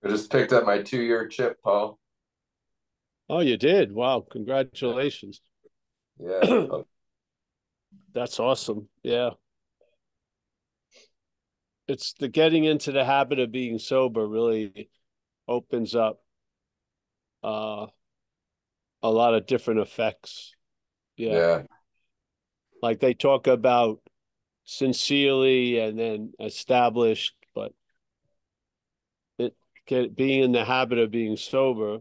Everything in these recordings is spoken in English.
I just picked up my 2-year chip, Paul. Oh, you did? Wow, congratulations. Yeah. That's awesome. Yeah. It's the getting into the habit of being sober really opens up uh a lot of different effects. Yeah. Yeah. Like they talk about sincerely and then established, but being in the habit of being sober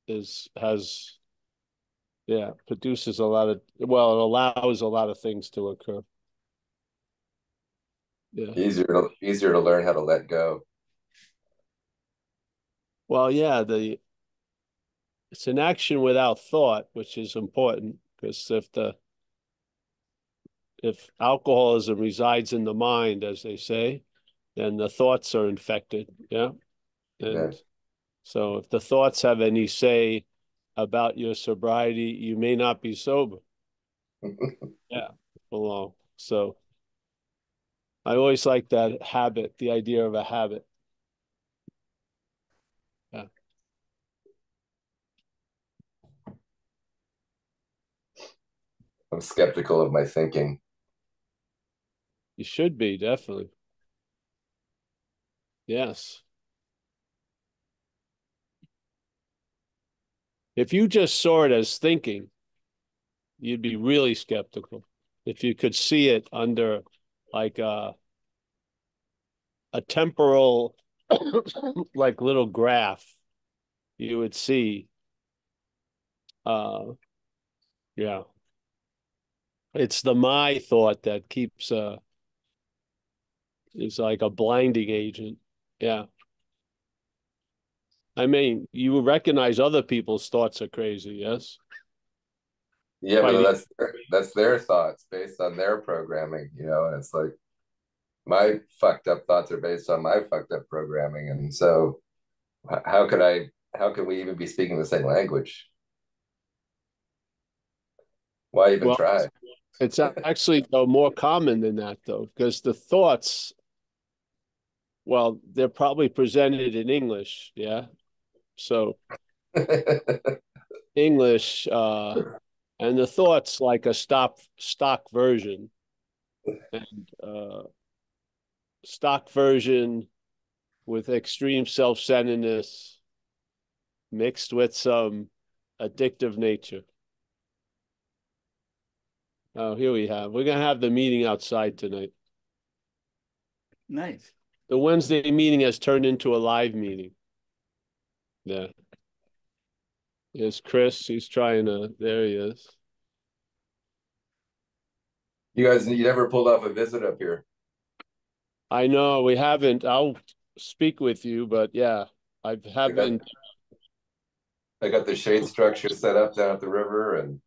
is has produces a lot of it allows a lot of things to occur. Yeah. Easier to learn how to let go. Well, yeah, the it's an action without thought, which is important because if alcoholism resides in the mind, as they say, then the thoughts are infected. Yeah. Yeah. And so if the thoughts have any say about your sobriety, you may not be sober. Yeah. Well, so I always like that habit, the idea of a habit. Yeah. I'm skeptical of my thinking. You should be, definitely. Yes. If you just saw it as thinking, you'd be really skeptical. If you could see it under like a temporal like little graph, you would see uh yeah. It's the my thought that keeps is like a blinding agent. Yeah. I mean, you recognize other people's thoughts are crazy, yes? Yeah, but Quite that's their thoughts based on their programming, and it's like my fucked up thoughts are based on my fucked up programming. And so how could we even be speaking the same language? Why even well, try? it's actually though more common than that though, because the thoughts, well, they're probably presented in English, yeah. So English, and the thoughts like a stock version, and stock version with extreme self-centeredness mixed with some addictive nature. Oh, here we have. We're gonna have the meeting outside tonight. Nice. The Wednesday meeting has turned into a live meeting. Yeah. Here's Chris. He's trying to. There he is. You never pulled off a visit up here. I know we haven't. I'll speak with you, but yeah, I I got haven't. I got the shade structure set up down at the river, and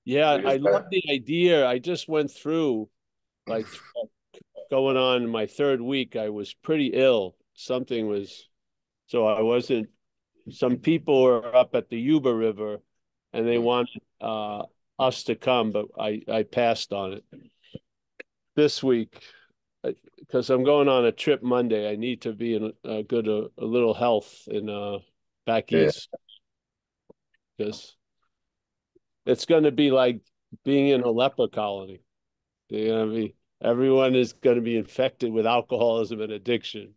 Yeah, we I just love got the idea. I just went through like going on my third week. I was pretty ill. Something was, so I wasn't. Some people were up at the Yuba River, and they wanted us to come, but I passed on it this week because I'm going on a trip Monday. I need to be in a little health in back yeah, east because it's going to be like being in a leper colony. They're going to be everyone is going to be infected with alcoholism and addiction.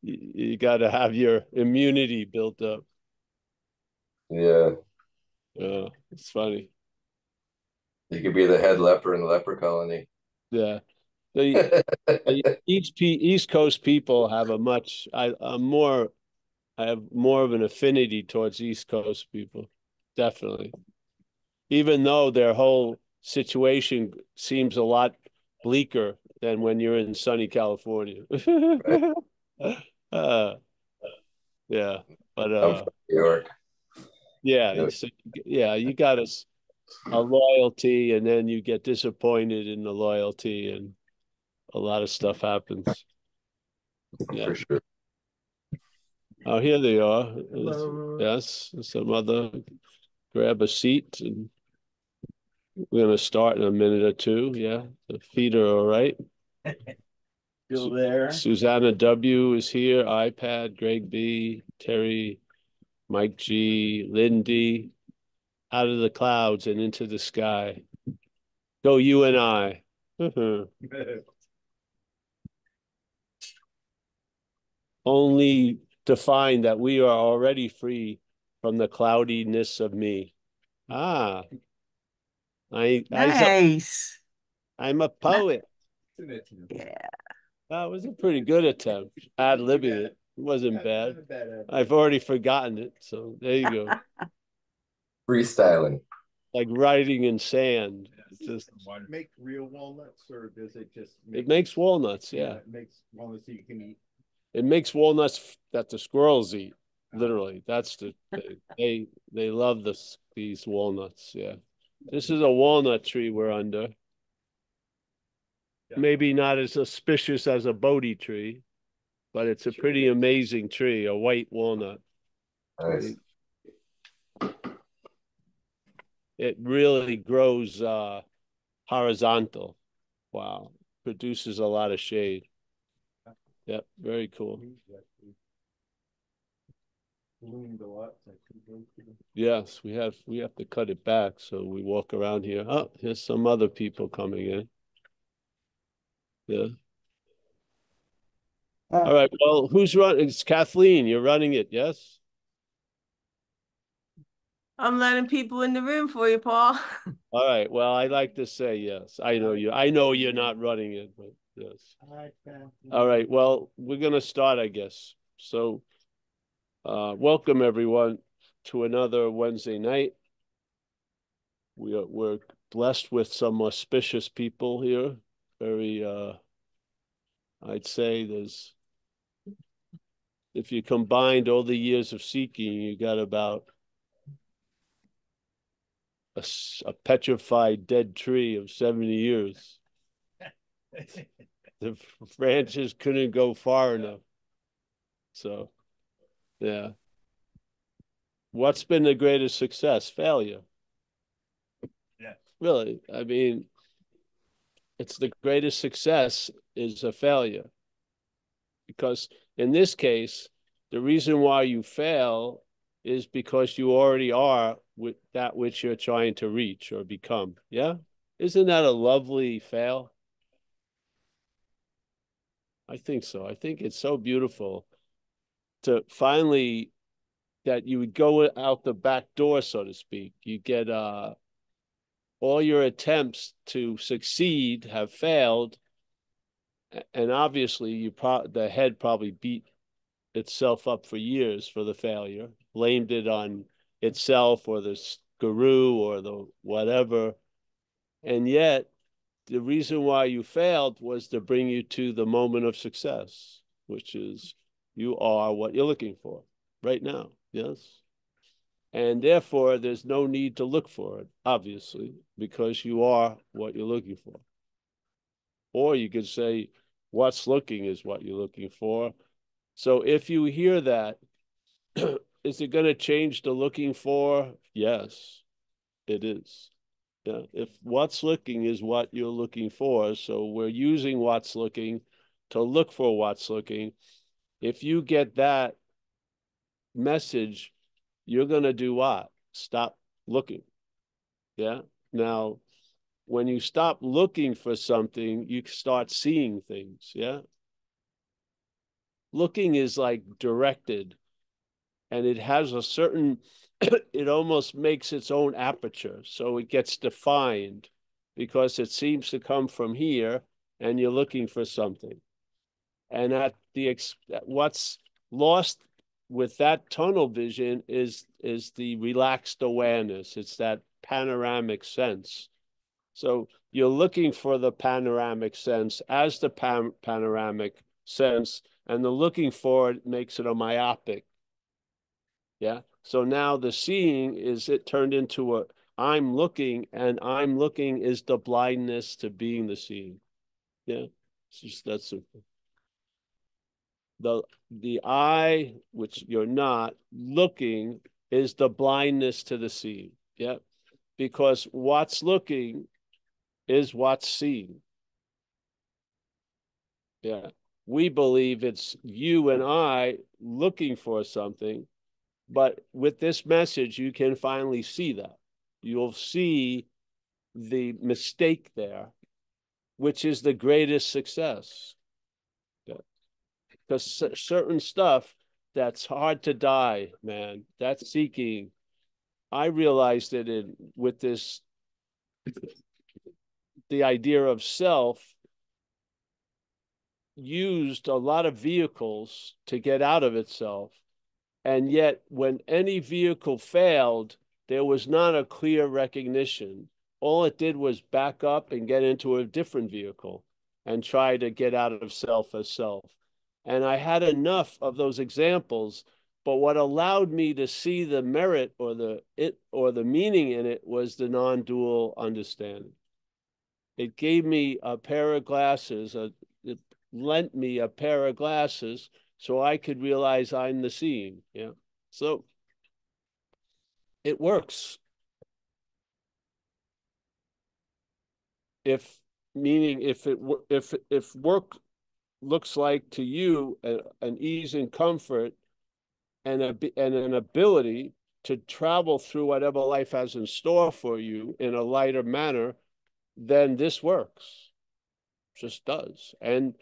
You got to have your immunity built up. yeah. It's funny. You could be the head leper in the leper colony. Yeah, the East Coast people have I have more of an affinity towards East Coast people, definitely. Even though their whole situation seems a lot bleaker than when you're in sunny California. Right? uh, yeah, but I'm from New York. yeah, You know, yeah, you got a loyalty, and then you get disappointed in the loyalty, and a lot of stuff happens. Yeah. for sure. Oh, here they are. Hello. Yes, some other. Grab a seat, and we're gonna start in a minute or two. Yeah, the feet are all right. Still there. Susanna W is here. iPad, Greg B, Terry, Mike G, Lindy, out of the clouds and into the sky. Go you and I. Only to find that we are already free from the cloudiness of me. Ah, Nice. I'm a poet. Yeah. That was a pretty good attempt. Ad-libbing it. It wasn't bad. I've already forgotten it. So there you go. Freestyling. Like writing in sand. Just make real walnuts, or does it just it makes walnuts, yeah. it makes walnuts that you can eat? It makes walnuts that the squirrels eat. Literally. That's the thing. They love these walnuts, yeah. This is a walnut tree we're under. Maybe not as auspicious as a Bodhi tree, but it's a pretty amazing tree, a white walnut. Nice. It really grows horizontal. Wow. Produces a lot of shade. Yep, very cool. Yes, we have to cut it back, so we walk around here. Oh, here's some other people coming in. Yeah. All right. Well, who's running? It's Kathleen. You're running it, yes? I'm letting people in the room for you, Paul. All right. Well, I like to say yes. I know you. I know you're not running it, but yes. All right. Well, we're gonna start, I guess. So, welcome everyone to another Wednesday night. We're blessed with some auspicious people here. Very, I'd say if you combined all the years of seeking, you got about a petrified dead tree of 70 years. The branches couldn't go far enough. So, yeah. What's been the greatest success? Failure. Yeah. Really, I mean, it's the greatest success is a failure. Because in this case, the reason why you fail is because you already are with that which you're trying to reach or become. Yeah? Isn't that a lovely fail? I think so. I think it's so beautiful to finally that you would go out the back door, so to speak. You get all your attempts to succeed have failed, and obviously the head probably beat itself up for years for the failure, blamed it on itself or the guru or the whatever, and yet the reason why you failed was to bring you to the moment of success, which is you are what you're looking for right now. Yes. And therefore, there's no need to look for it, obviously, because you are what you're looking for. Or you could say, what's looking is what you're looking for. So if you hear that, is it going to change the looking for? Yes, it is. Yeah. If what's looking is what you're looking for, so we're using what's looking to look for what's looking. If you get that message, you're going to do what? Stop looking. Yeah. Now, when you stop looking for something, you start seeing things. Yeah. Looking is like directed, and it has a certain, it almost makes its own aperture. So it gets defined because it seems to come from here and you're looking for something. And what's lost with that tunnel vision is the relaxed awareness. It's that panoramic sense. So you're looking for the panoramic sense as the panoramic sense, and the looking for it makes it a myopic. Yeah. So now the seeing is it turned into a I'm looking, and I'm looking is the blindness to being the seeing. Yeah. It's just that simple. The eye, which you're not looking, is the blindness to the seeing. Yeah. Because what's looking is what's seen. Yeah. we believe it's you and I looking for something. But with this message, you can finally see that. You'll see the mistake there, which is the greatest success. Because certain stuff that's hard to die, man, that's seeking. I realized it with this, the idea of self used a lot of vehicles to get out of itself. And yet, when any vehicle failed, there was not a clear recognition. All it did was back up and get into a different vehicle and try to get out of self as self. And I had enough of those examples, but what allowed me to see the merit or the meaning in it was the non-dual understanding. It gave me a pair of glasses, it lent me a pair of glasses so I could realize I'm the seeing. Yeah. So it works. If meaning if work looks like to you an ease and comfort and an ability to travel through whatever life has in store for you in a lighter manner, then this works. Just does. And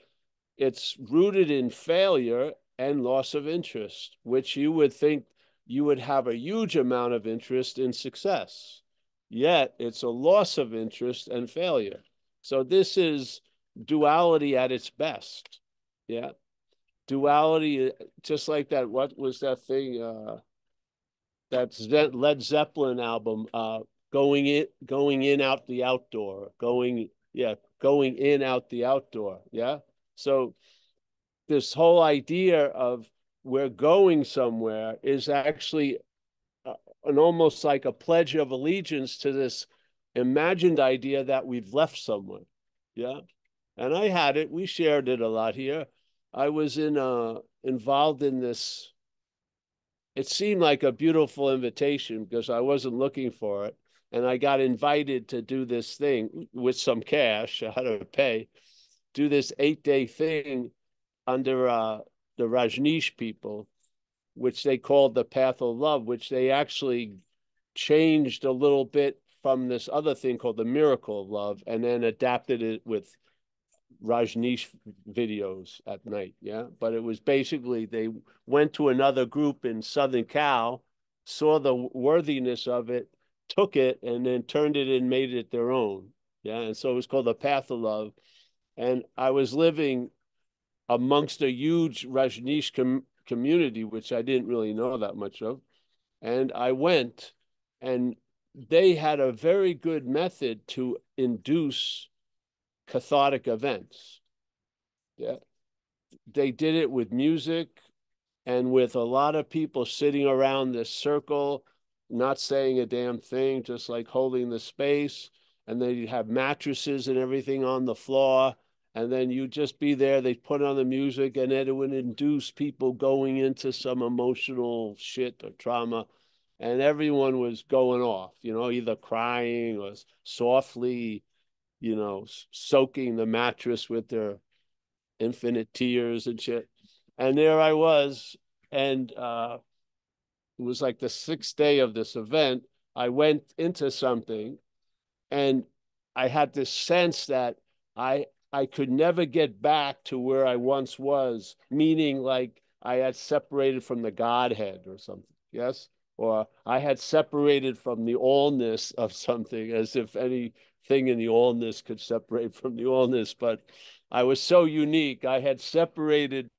it's rooted in failure and loss of interest, which you would think you would have a huge amount of interest in success. Yet it's a loss of interest and failure. So this is duality at its best. Yeah. Duality, just like that. What was that thing? That's Led Zeppelin album, going in, out the outdoor, going in, out the outdoor. Yeah. So this whole idea of we're going somewhere is actually an almost like a pledge of allegiance to this imagined idea that we've left somewhere. Yeah. And I had it, we shared it a lot here. I was involved in this. It seemed like a beautiful invitation because I wasn't looking for it. And I got invited to do this thing with some cash. I had to pay, do this 8-day thing under the Rajneesh people, which they called the Path of Love, which they actually changed a little bit from this other thing called the Miracle of Love, and then adapted it with Rajneesh videos at night. Yeah. But it was basically they went to another group in Southern Cal, saw the worthiness of it, took it, and then turned it and made it their own. Yeah. And so it was called the Path of Love. And I was living amongst a huge Rajneesh community, which I didn't really know that much of. And I went, and they had a very good method to induce cathartic events. Yeah. They did it with music and with a lot of people sitting around this circle, not saying a damn thing, just like holding the space. And then you'd have mattresses and everything on the floor. And then you'd just be there. They'd put on the music, and then it would induce people going into some emotional shit or trauma. And everyone was going off, either crying or softly, soaking the mattress with their infinite tears and shit. And there I was, and it was like the 6th day of this event. I went into something, and I had this sense that I could never get back to where I once was, meaning like I had separated from the Godhead or something. Yes. Or I had separated from the allness of something, as if anything in the allness could separate from the allness. But I was so unique. I had separated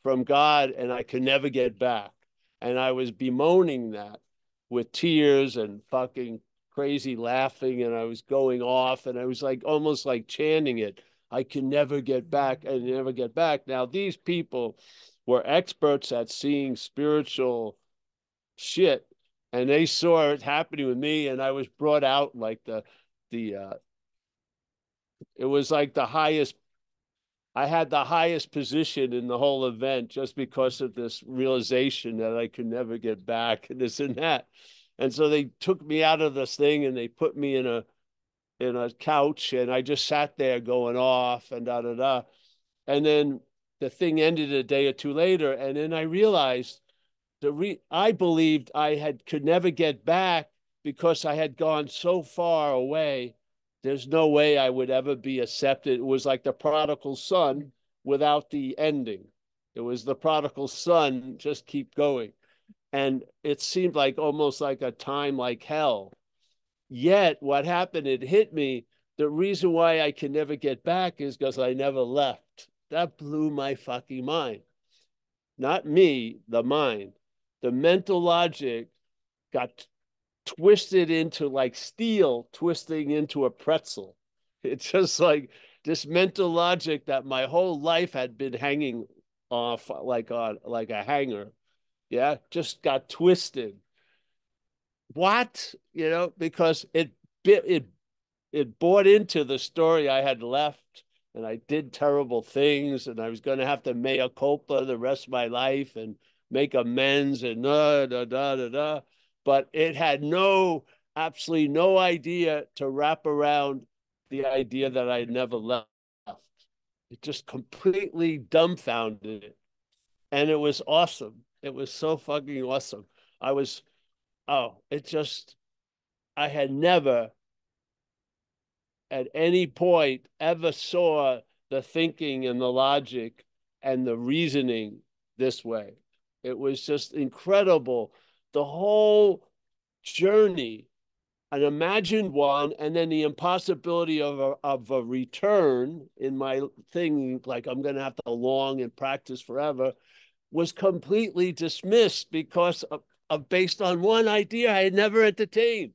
from God and I could never get back. And I was bemoaning that with tears and fucking crazy laughing. And I was going off, and I was like almost like chanting it. I can never get back and never get back. Now, these people were experts at seeing spiritual shit, and they saw it happening with me, and I was brought out like it was like the highest. I had the highest position in the whole event just because of this realization that I could never get back, and this and that. And so they took me out of this thing, and they put me in a couch, and I just sat there going off and da da da. And then the thing ended a day or two later. And then I realized I believed could never get back because I had gone so far away. There's no way I would ever be accepted. It was like the prodigal son without the ending. It was the prodigal son, just keep going. And it seemed like almost like a time like hell. Yet what happened, it hit me. The reason why I can never get back is because I never left. That blew my fucking mind. Not me, the mind. The mental logic got twisted into like steel twisting into a pretzel. It's just like this mental logic that my whole life had been hanging off like a hanger. Yeah, just got twisted. What? Because it bought into the story I had left, and I did terrible things, and I was going to have to mea culpa the rest of my life and make amends and da da da da da. But it had absolutely no idea to wrap around the idea that I never left. It just completely dumbfounded it. And it was awesome. It was so fucking awesome. I had never at any point ever saw the thinking and the logic and the reasoning this way. It was just incredible. The whole journey, an imagined one, and then the impossibility of a return in my thing, like I'm going to have to long and practice forever, was completely dismissed because of based on one idea I had never entertained,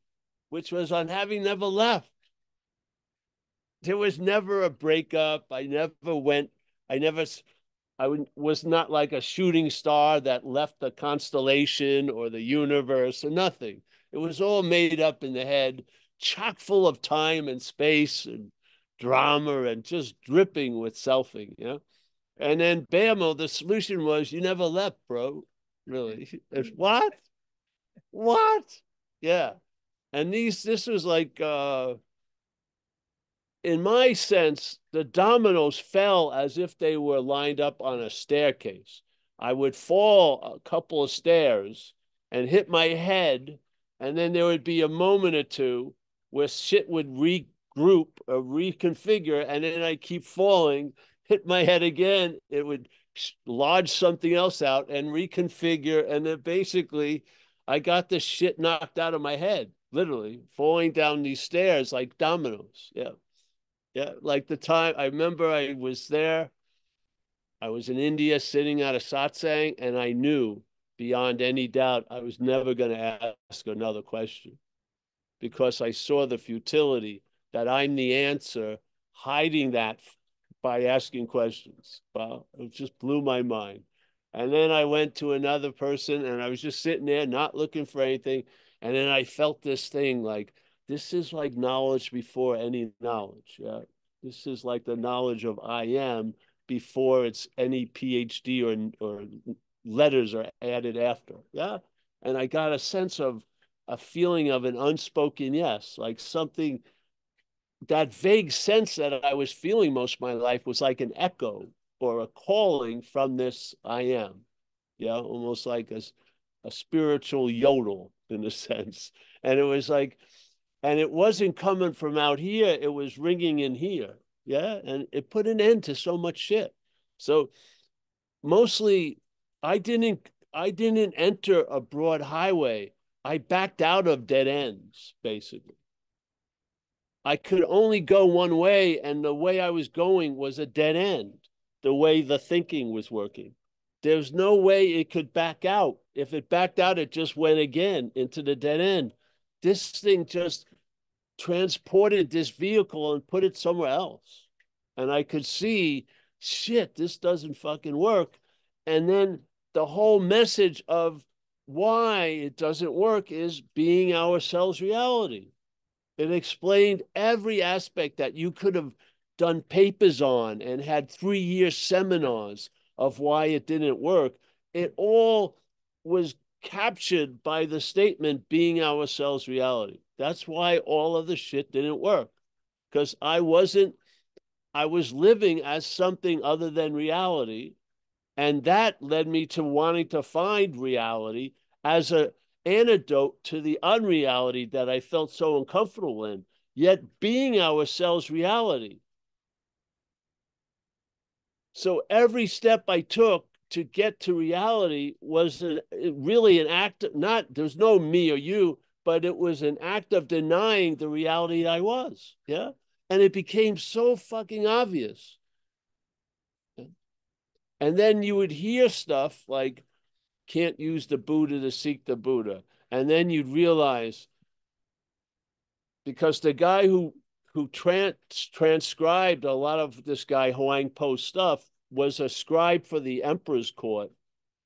which was on having never left. There was never a breakup. I was not like a shooting star that left the constellation or the universe or nothing. It was all made up in the head, chock full of time and space and drama and just dripping with selfing, And then bam, the solution was you never left, bro. Really. It's what? What? Yeah. And this was like in my sense, the dominoes fell as if they were lined up on a staircase. I would fall a couple of stairs and hit my head, and then there would be a moment or two where shit would regroup or reconfigure, and then I'd keep falling, hit my head again. It would lodge something else out and reconfigure, and then basically I got the shit knocked out of my head, literally falling down these stairs like dominoes. Yeah. Yeah, like the time I remember I was there, I was in India sitting at a satsang, and I knew beyond any doubt I was never going to ask another question because I saw the futility that I'm the answer, hiding that by asking questions. Well, it just blew my mind. And then I went to another person and I was just sitting there, not looking for anything. And then I felt this thing like, this is like knowledge before any knowledge. Yeah. This is like the knowledge of I am before it's any PhD or letters are added after. Yeah. And I got a sense of a feeling of an unspoken yes, like something, that vague sense that I was feeling most of my life was like an echo or a calling from this I am. Yeah, almost like a spiritual yodel in a sense. And it was like, and it wasn't coming from out here, it was ringing in here. Yeah, and it put an end to so much shit. So mostly I didn't enter a broad highway. I backed out of dead ends, basically. I could only go one way, and the way I was going was a dead end, the way the thinking was working. There's no way it could back out. If it backed out, it just went again into the dead end. This thing just transported this vehicle and put it somewhere else. And I could see, shit, this doesn't fucking work. And then the whole message of why it doesn't work is being ourselves reality. It explained every aspect that you could have done papers on and had 3-year seminars of why it didn't work. It all was captured by the statement being ourselves reality. That's why all of the shit didn't work, because I wasn't I was living as something other than reality. And that led me to wanting to find reality as an antidote to the unreality that I felt so uncomfortable in, yet being ourselves reality. So every step I took to get to reality was really an act of, not, there's no me or you, but it was an act of denying the reality I was. Yeah. And it became so fucking obvious. And then you would hear stuff like, can't use the Buddha to seek the Buddha. And then you'd realize, because the guy who transcribed a lot of this guy Huang Po's stuff was a scribe for the emperor's court.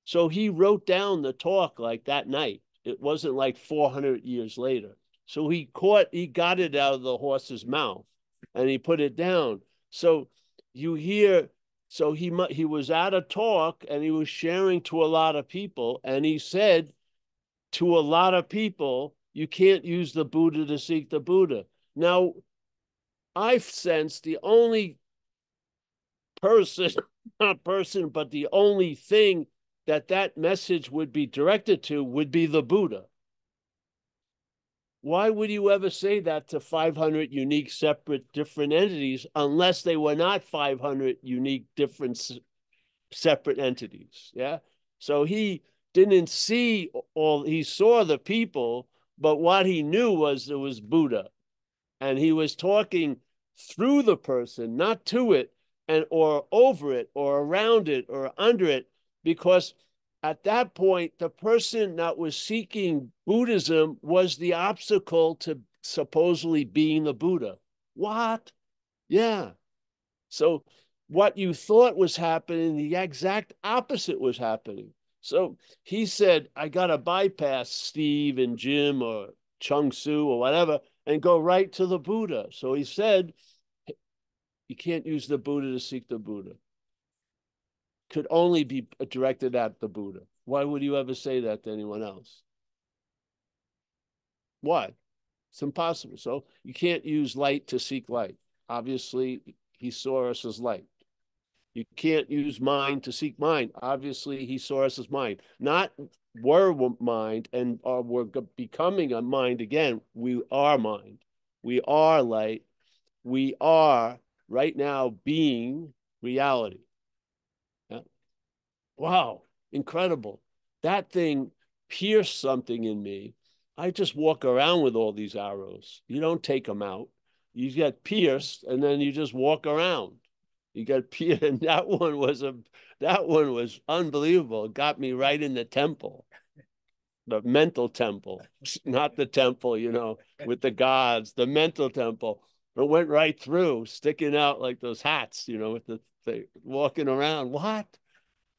So he wrote down the talk like that night. It wasn't like 400 years later. So he got it out of the horse's mouth and he put it down. So you hear, so he was at a talk and he was sharing to a lot of people. And he said to a lot of people, you can't use the Buddha to seek the Buddha. Now, I've sensed the only person, not person, but the only thing that message would be directed to would be the Buddha. Why would you ever say that to 500 unique, separate, different entities unless they were not 500 unique, different, separate entities? Yeah. So he didn't see he saw the people, but what he knew was there was Buddha. And he was talking through the person, not to it, and or over it, or around it, or under it, because at that point, the person that was seeking Buddhism was the obstacle to supposedly being the Buddha. What? Yeah. So what you thought was happening, the exact opposite was happening. So he said, I got to bypass Steve and Jim or Chung Su or whatever and go right to the Buddha. So he said, you can't use the Buddha to seek the Buddha. Could only be directed at the Buddha. Why would you ever say that to anyone else? Why? It's impossible. So you can't use light to seek light. Obviously, he saw us as light. You can't use mind to seek mind. Obviously, he saw us as mind. Not we're mind and we're becoming a mind again. We are mind. We are light. We are right now being reality. Yeah. Wow, incredible. That thing pierced something in me. I just walk around with all these arrows. You don't take them out. You get pierced and then you just walk around. You got pierced, and that one was unbelievable. It got me right in the temple, the mental temple, not the temple, with the gods, the mental temple. It went right through, sticking out like those hats, with the walking around. What?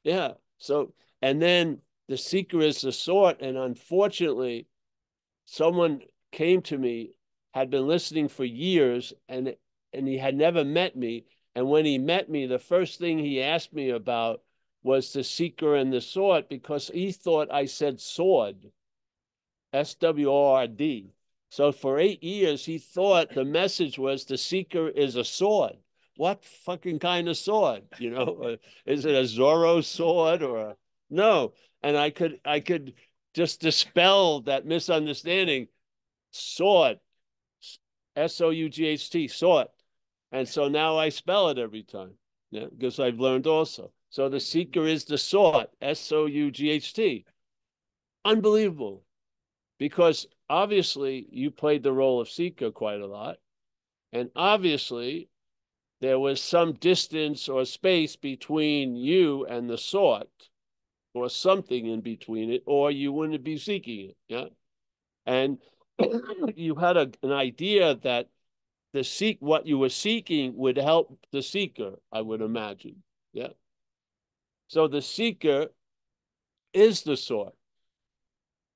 Yeah. So, and then the seeker is the sort. And unfortunately, someone came to me, had been listening for years, and he had never met me. And when he met me, the first thing he asked me about was the seeker and the sword, because he thought I said sword, SWORD. So for 8 years, he thought the message was the seeker is a sword. What fucking kind of sword? Is it a Zorro sword or no? And I could just dispel that misunderstanding. Sword, SOUGHT, sword. And so now I spell it every time, because I've learned also. So the seeker is the sword, SOUGHT. Unbelievable. Because obviously you played the role of seeker quite a lot. And obviously there was some distance or space between you and the sort, or something in between it, or you wouldn't be seeking it. Yeah. And you had an idea that what you were seeking would help the seeker, I would imagine. Yeah. So the seeker is the sort.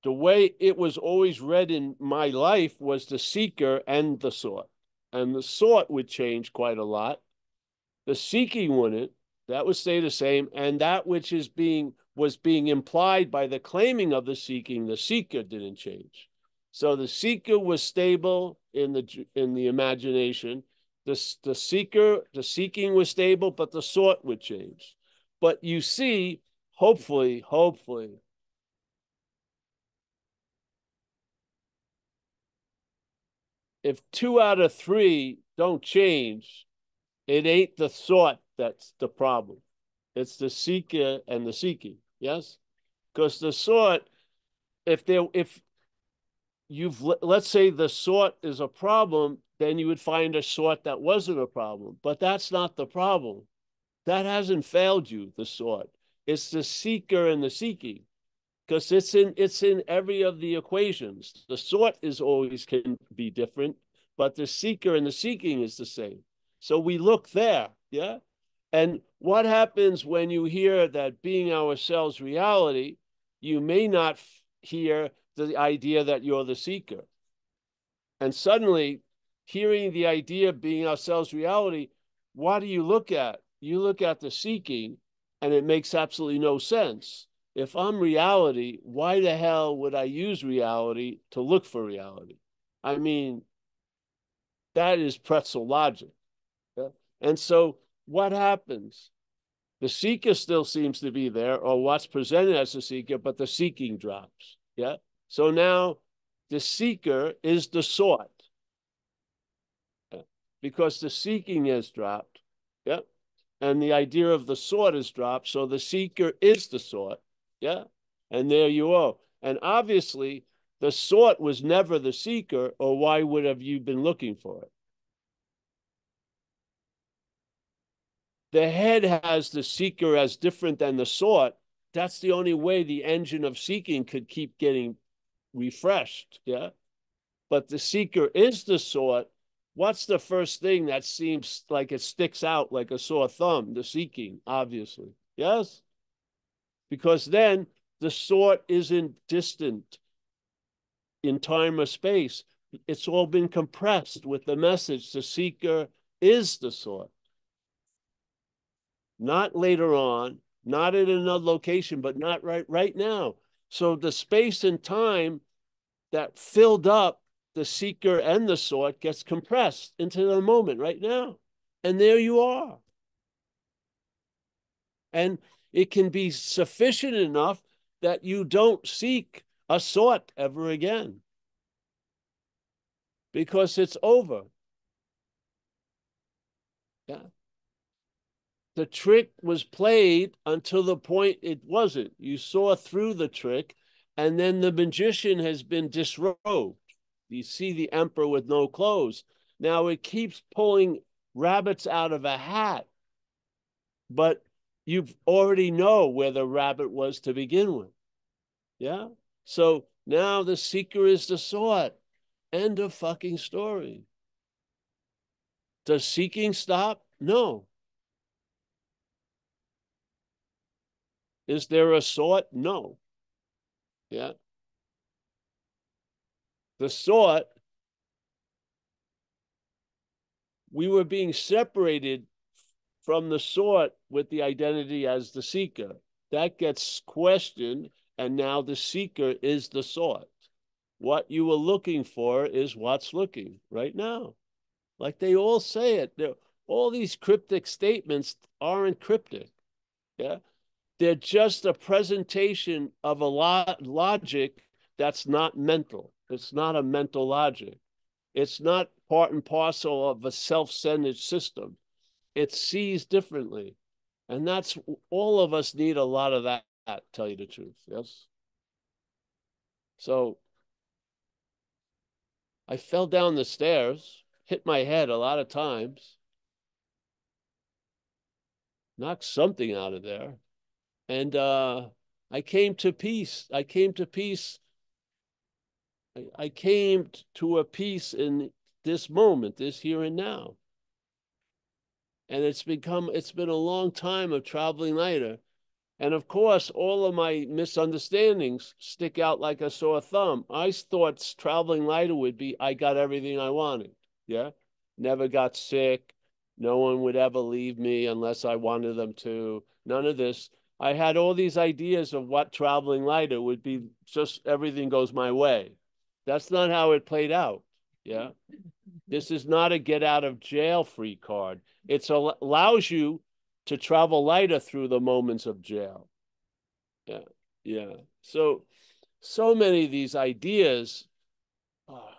The way it was always read in my life was the seeker and the sort. And the sort would change quite a lot. The seeking wouldn't. That would stay the same. And that which was being implied by the claiming of the seeker didn't change. So the seeker was stable in the imagination. The seeking was stable, but the sought would change. But you see, hopefully, if 2 out of 3 don't change, it ain't the sought that's the problem. It's the seeker and the seeking. Yes, because the sought, if let's say the sought is a problem, then you would find a sought that wasn't a problem. But that's not the problem. That hasn't failed you, the sought. It's the seeker and the seeking, because it's in every of the equations. The sought is always can be different, but the seeker and the seeking is the same. So we look there, yeah? And what happens when you hear that being ourselves reality, you may not hear the idea that you're the seeker. And suddenly, hearing the idea of being ourselves reality, what do you look at? You look at the seeking, and it makes absolutely no sense. If I'm reality, why the hell would I use reality to look for reality? I mean, that is pretzel logic. Yeah? And so what happens? The seeker still seems to be there, or what's presented as a seeker, but the seeking drops. Yeah. So now the seeker is the sought. Yeah? Because the seeking has dropped. Yeah. And the idea of the sought has dropped. So the seeker is the sought. Yeah. And there you are. And obviously, the sought was never the seeker, or why would have you been looking for it? The head has the seeker as different than the sought. That's the only way the engine of seeking could keep getting refreshed. Yeah. But the seeker is the sought. What's the first thing that seems like it sticks out like a sore thumb? The seeking, obviously. Yes? Because then the sought isn't distant in time or space. It's all been compressed with the message the seeker is the sought. Not later on, not at another location, but not right now. So the space and time that filled up the seeker and the sought gets compressed into the moment right now. And there you are. And it can be sufficient enough that you don't seek a sought ever again, because it's over. Yeah. The trick was played until the point it wasn't. You saw through the trick, and then the magician has been disrobed. You see the emperor with no clothes. Now it keeps pulling rabbits out of a hat, but you already know where the rabbit was to begin with. Yeah. So now the seeker is the sought. End of fucking story. Does seeking stop? No. Is there a sought? No. Yeah. The sought, we were being separated from the sought with the identity as the seeker. That gets questioned, and now the seeker is the sought. What you were looking for is what's looking right now. Like they all say it. All these cryptic statements aren't cryptic. Yeah. They're just a presentation of a logic that's not mental. It's not a mental logic. It's not part and parcel of a self-centered system. It sees differently. And that's, all of us need a lot of that, tell you the truth. Yes. So I fell down the stairs, hit my head a lot of times, knocked something out of there. And I came to peace. I came to peace. I came to a peace in this moment, this here and now. And it's been a long time of traveling lighter. And of course, all of my misunderstandings stick out like a sore thumb. I thought traveling lighter would be, I got everything I wanted. Yeah. Never got sick. No one would ever leave me unless I wanted them to. None of this. I had all these ideas of what traveling lighter would be, just everything goes my way. That's not how it played out. Yeah. This is not a get out of jail free card. It allows you to travel lighter through the moments of jail. Yeah. Yeah. So many of these ideas, oh,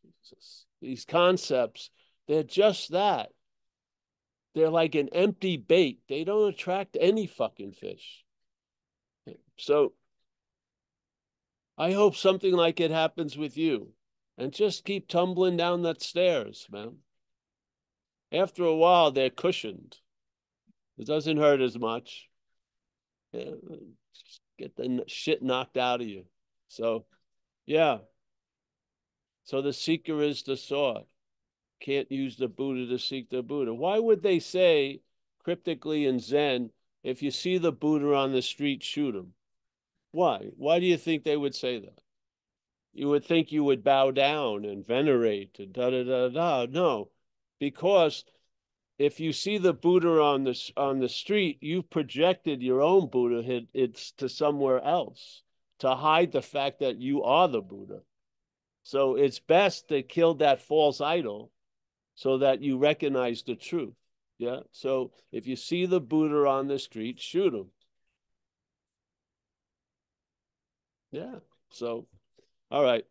Jesus, these concepts, they're just that. They're like an empty bait. They don't attract any fucking fish. So I hope something like it happens with you. And just keep tumbling down that stairs, man. After a while, they're cushioned. It doesn't hurt as much. Yeah, just get the shit knocked out of you. So, yeah. So the seeker is the sword. Can't use the Buddha to seek the Buddha. Why would they say cryptically in Zen, if you see the Buddha on the street, shoot him? Why? Why do you think they would say that? You would think you would bow down and venerate and da da da da. No, because if you see the Buddha on the street, you've projected your own Buddhahood it's to somewhere else to hide the fact that you are the Buddha. So it's best to kill that false idol so that you recognize the truth. Yeah. So if you see the Buddha on the street, shoot him. Yeah. So, all right.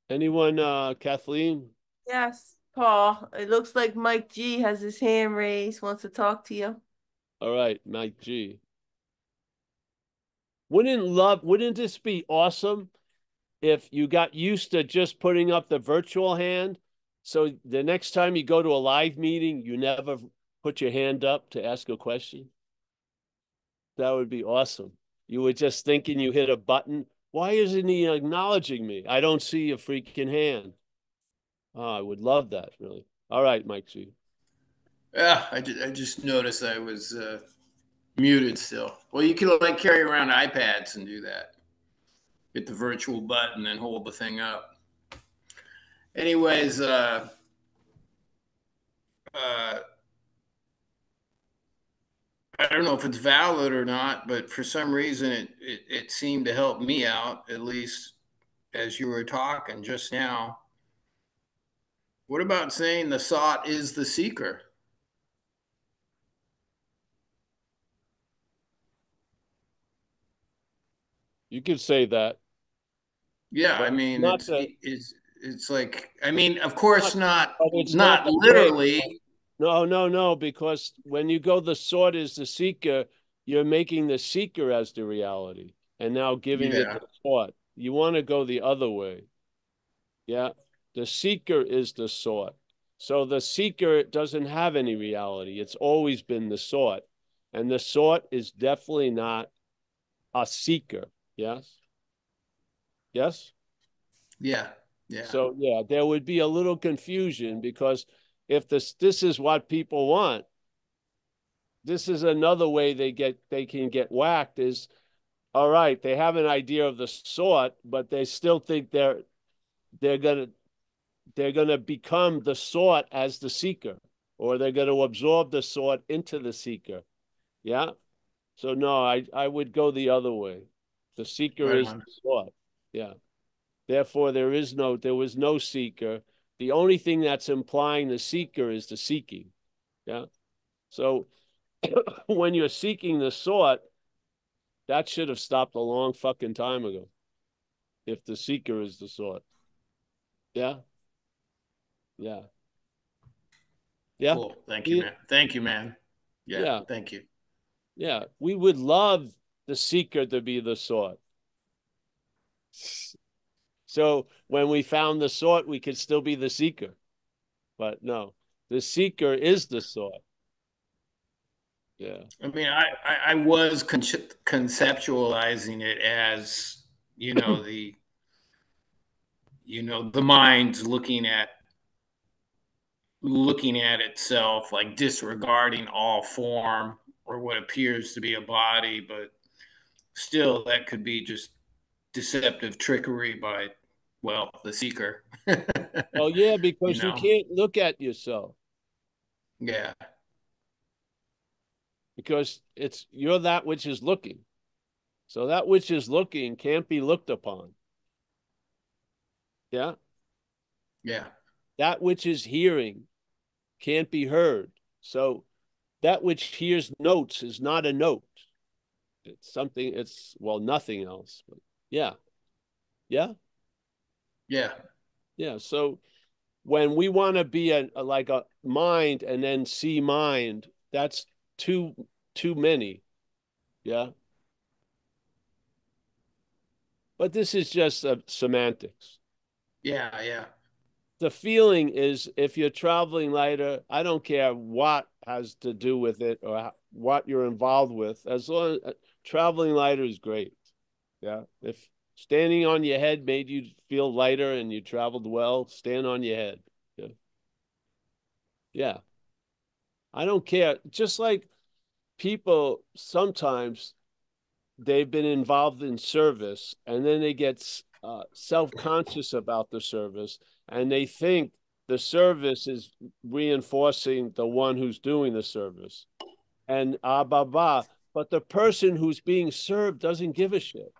Anyone, Kathleen? Yes, Paul. It looks like Mike G has his hand raised, wants to talk to you. All right, Mike G. Wouldn't this be awesome if you got used to just putting up the virtual hand? So the next time you go to a live meeting, you never put your hand up to ask a question. That would be awesome. You were just thinking you hit a button. Why isn't he acknowledging me? I don't see a freaking hand. Oh, I would love that, really. All right, Mike G. Yeah, I just noticed I was muted still. Well, you can like carry around iPads and do that. Hit the virtual button and hold the thing up. Anyways, I don't know if it's valid or not, but for some reason it seemed to help me out, at least as you were talking just now. What about saying the sought is the seeker? You could say that. Yeah, I But mean not that it's like, I mean, of course but it's not not the way. literally. No, because when you go the sword is the seeker, you're making the seeker as the reality and now giving it Yeah, the thought. You want to go the other way. Yeah. The seeker is the sought. So the seeker doesn't have any reality. It's always been the sought. And the sought is definitely not a seeker. Yes. Yes. yeah, yeah, So yeah, there would be a little confusion because if this is what people want, this is another way they can get whacked is all right, they have an idea of the sort, but they still think they're gonna become the sort as the seeker, or they're gonna absorb the sort into the seeker. Yeah. So no, I would go the other way. The seeker right is on. the sort. Yeah. Therefore, there was no seeker. The only thing that's implying the seeker is the seeking. Yeah. So when you're seeking the sort, that should have stopped a long fucking time ago. If the seeker is the sort. Yeah. Yeah. Yeah. Cool. Thank you, We, man. Thank you, man. Yeah, yeah. thank you. Yeah. We would love the seeker to be the sort. So when we found the sort, we could still be the seeker. But no, the seeker is the sort. Yeah. I mean, I was conceptualizing it as, you know, the mind's looking at itself, like disregarding all form or what appears to be a body, but still that could be just deceptive trickery by, well, the seeker. Well, yeah, you because you know? can't look at yourself Yeah. because you're that which is looking. So that which is looking can't be looked upon. Yeah. Yeah. That which is hearing can't be heard. So that which hears notes is not a note. It's something, it's, well, nothing else. But yeah. Yeah. Yeah. Yeah. So when we want to be like a mind and then see mind, that's too many. Yeah. But this is just semantics. Yeah. Yeah. The feeling is if you're traveling lighter, I don't care what has to do with it or what you're involved with. As long as traveling lighter is great. Yeah. If standing on your head made you feel lighter and you traveled well, stand on your head. Yeah. Yeah. I don't care. Just like people sometimes they've been involved in service and then they get self-conscious about the service and they think the service is reinforcing the one who's doing the service and but the person who's being served doesn't give a shit.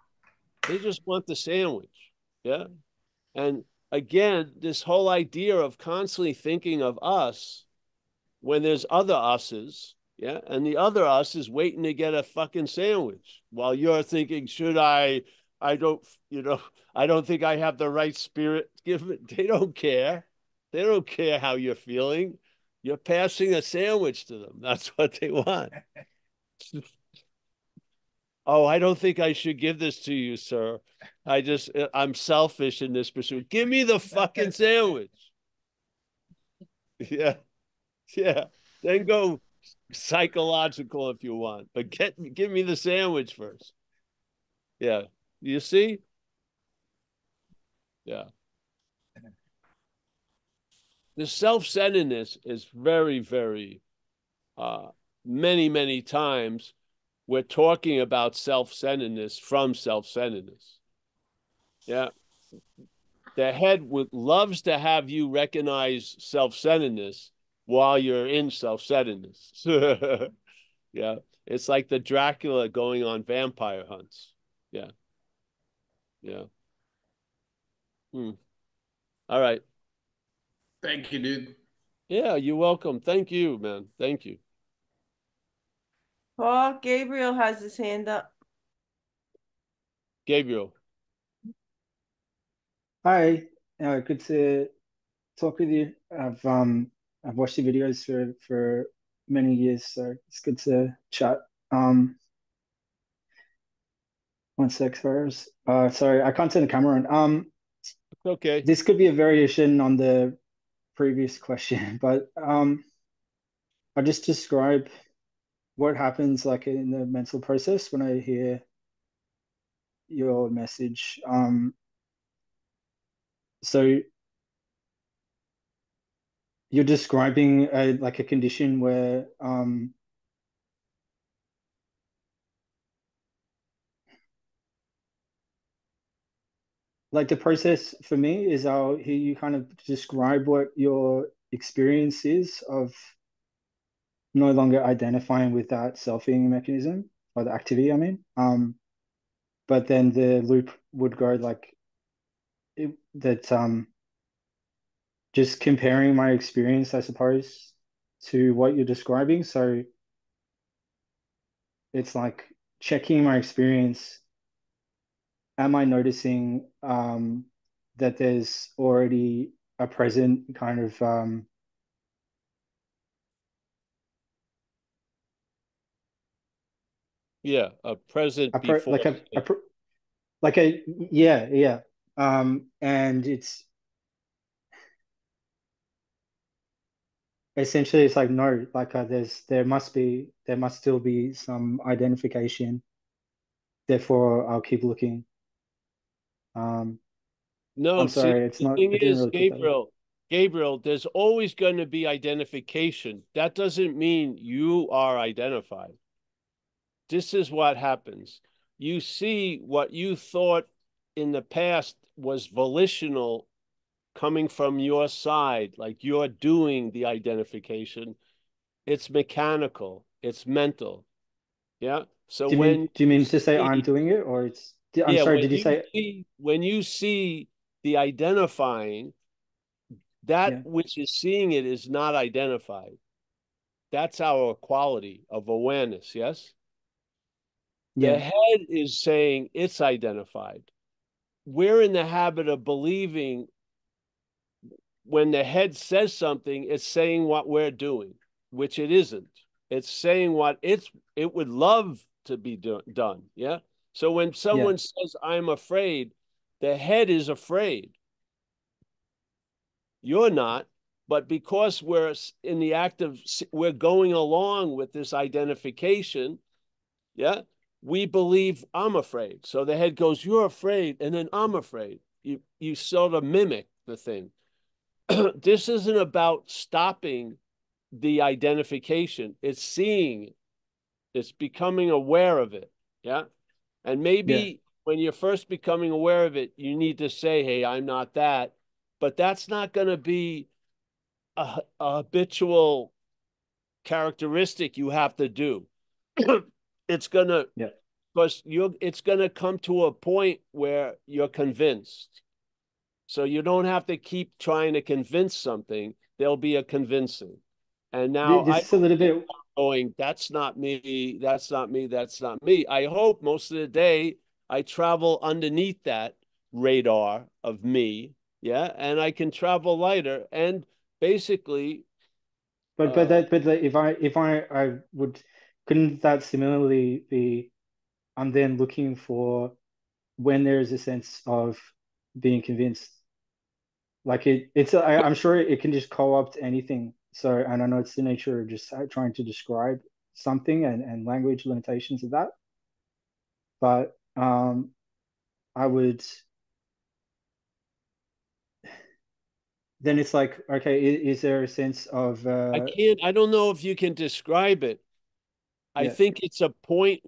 They just want the sandwich. Yeah. And again, this whole idea of constantly thinking of us when there's other us's, yeah, and the other us is waiting to get a fucking sandwich while you're thinking, should I don't, I don't think I have the right spirit. Give it. They don't care. They don't care how you're feeling. You're passing a sandwich to them. That's what they want. Oh, I don't think I should give this to you, sir. I'm selfish in this pursuit. Give me the fucking sandwich. Yeah. Yeah. Then go psychological if you want, but give me the sandwich first. Yeah. You see? Yeah. The self-centeredness is very, very many, many times we're talking about self-centeredness from self-centeredness. Yeah. The head loves to have you recognize self-centeredness while you're in self-centeredness. Yeah. It's like the Dracula going on vampire hunts. Yeah. Yeah. Hmm. All right. Thank you, dude. Yeah, you're welcome. Thank you, man. Thank you. Paul, Gabriel has his hand up. Gabriel. Hi, good to talk with you. I've watched your videos for many years, so it's good to chat. One sec, first. Sorry, I can't turn the camera on. Okay. This could be a variation on the previous question, but I'll just describe what happens like in the mental process when I hear your message. So you're describing like a condition where like the process for me is I'll hear you kind of describe what your experience is of no longer identifying with that selfing mechanism or the activity, I mean. But then the loop would go like that just comparing my experience, I suppose, to what you're describing. So it's like checking my experience. Am I noticing that there's already a present kind of Yeah, a present before state. like a yeah. And it's essentially it's like no, like there must still be some identification. Therefore, I'll keep looking. Um, No, I'm see, sorry, it's the not. thing I didn't is, really put that. Gabriel, there's always going to be identification. That doesn't mean you are identified. This is what happens. You see what you thought in the past was volitional coming from your side, like you're doing the identification. It's mechanical, it's mental. Yeah. So Do you when mean you to say I'm see, doing it, or it's? I'm yeah, sorry. Did you say? when you see the identifying, that Yeah. which is seeing it is not identified. That's our quality of awareness. Yes. The Yeah. head is saying it's identified. We're in the habit of believing when the head says something, it's saying what we're doing, which it isn't. It's saying what it would love to be done. Yeah. So when Yeah. someone says, I'm afraid, the head is afraid. You're not. But because we're in the act of, we're going along with this identification, yeah, we believe I'm afraid. So the head goes, you're afraid, and then I'm afraid. You sort of mimic the thing. This isn't about stopping the identification. It's seeing it. It's becoming aware of it. Yeah. And Yeah. maybe when you're first becoming aware of it, you need to say, hey, I'm not that. But that's not going to be a habitual characteristic you have to do. It's going to, Yeah. because it's going to come to a point where you're convinced. So you don't have to keep trying to convince something. There'll be a convincing. And now I This is a little bit. going, that's not me, that's not me, that's not me. I hope most of the day I travel underneath that radar of me, yeah, and I can travel lighter. And basically, But if I would, couldn't that similarly be? I'm then looking for when there is a sense of being convinced. Like I'm sure it can just co-opt anything. So, and I know it's the nature of just trying to describe something and language limitations of that. But I would, then it's like, okay, is there a sense of, I don't know if you can describe it. I yeah. think it's a point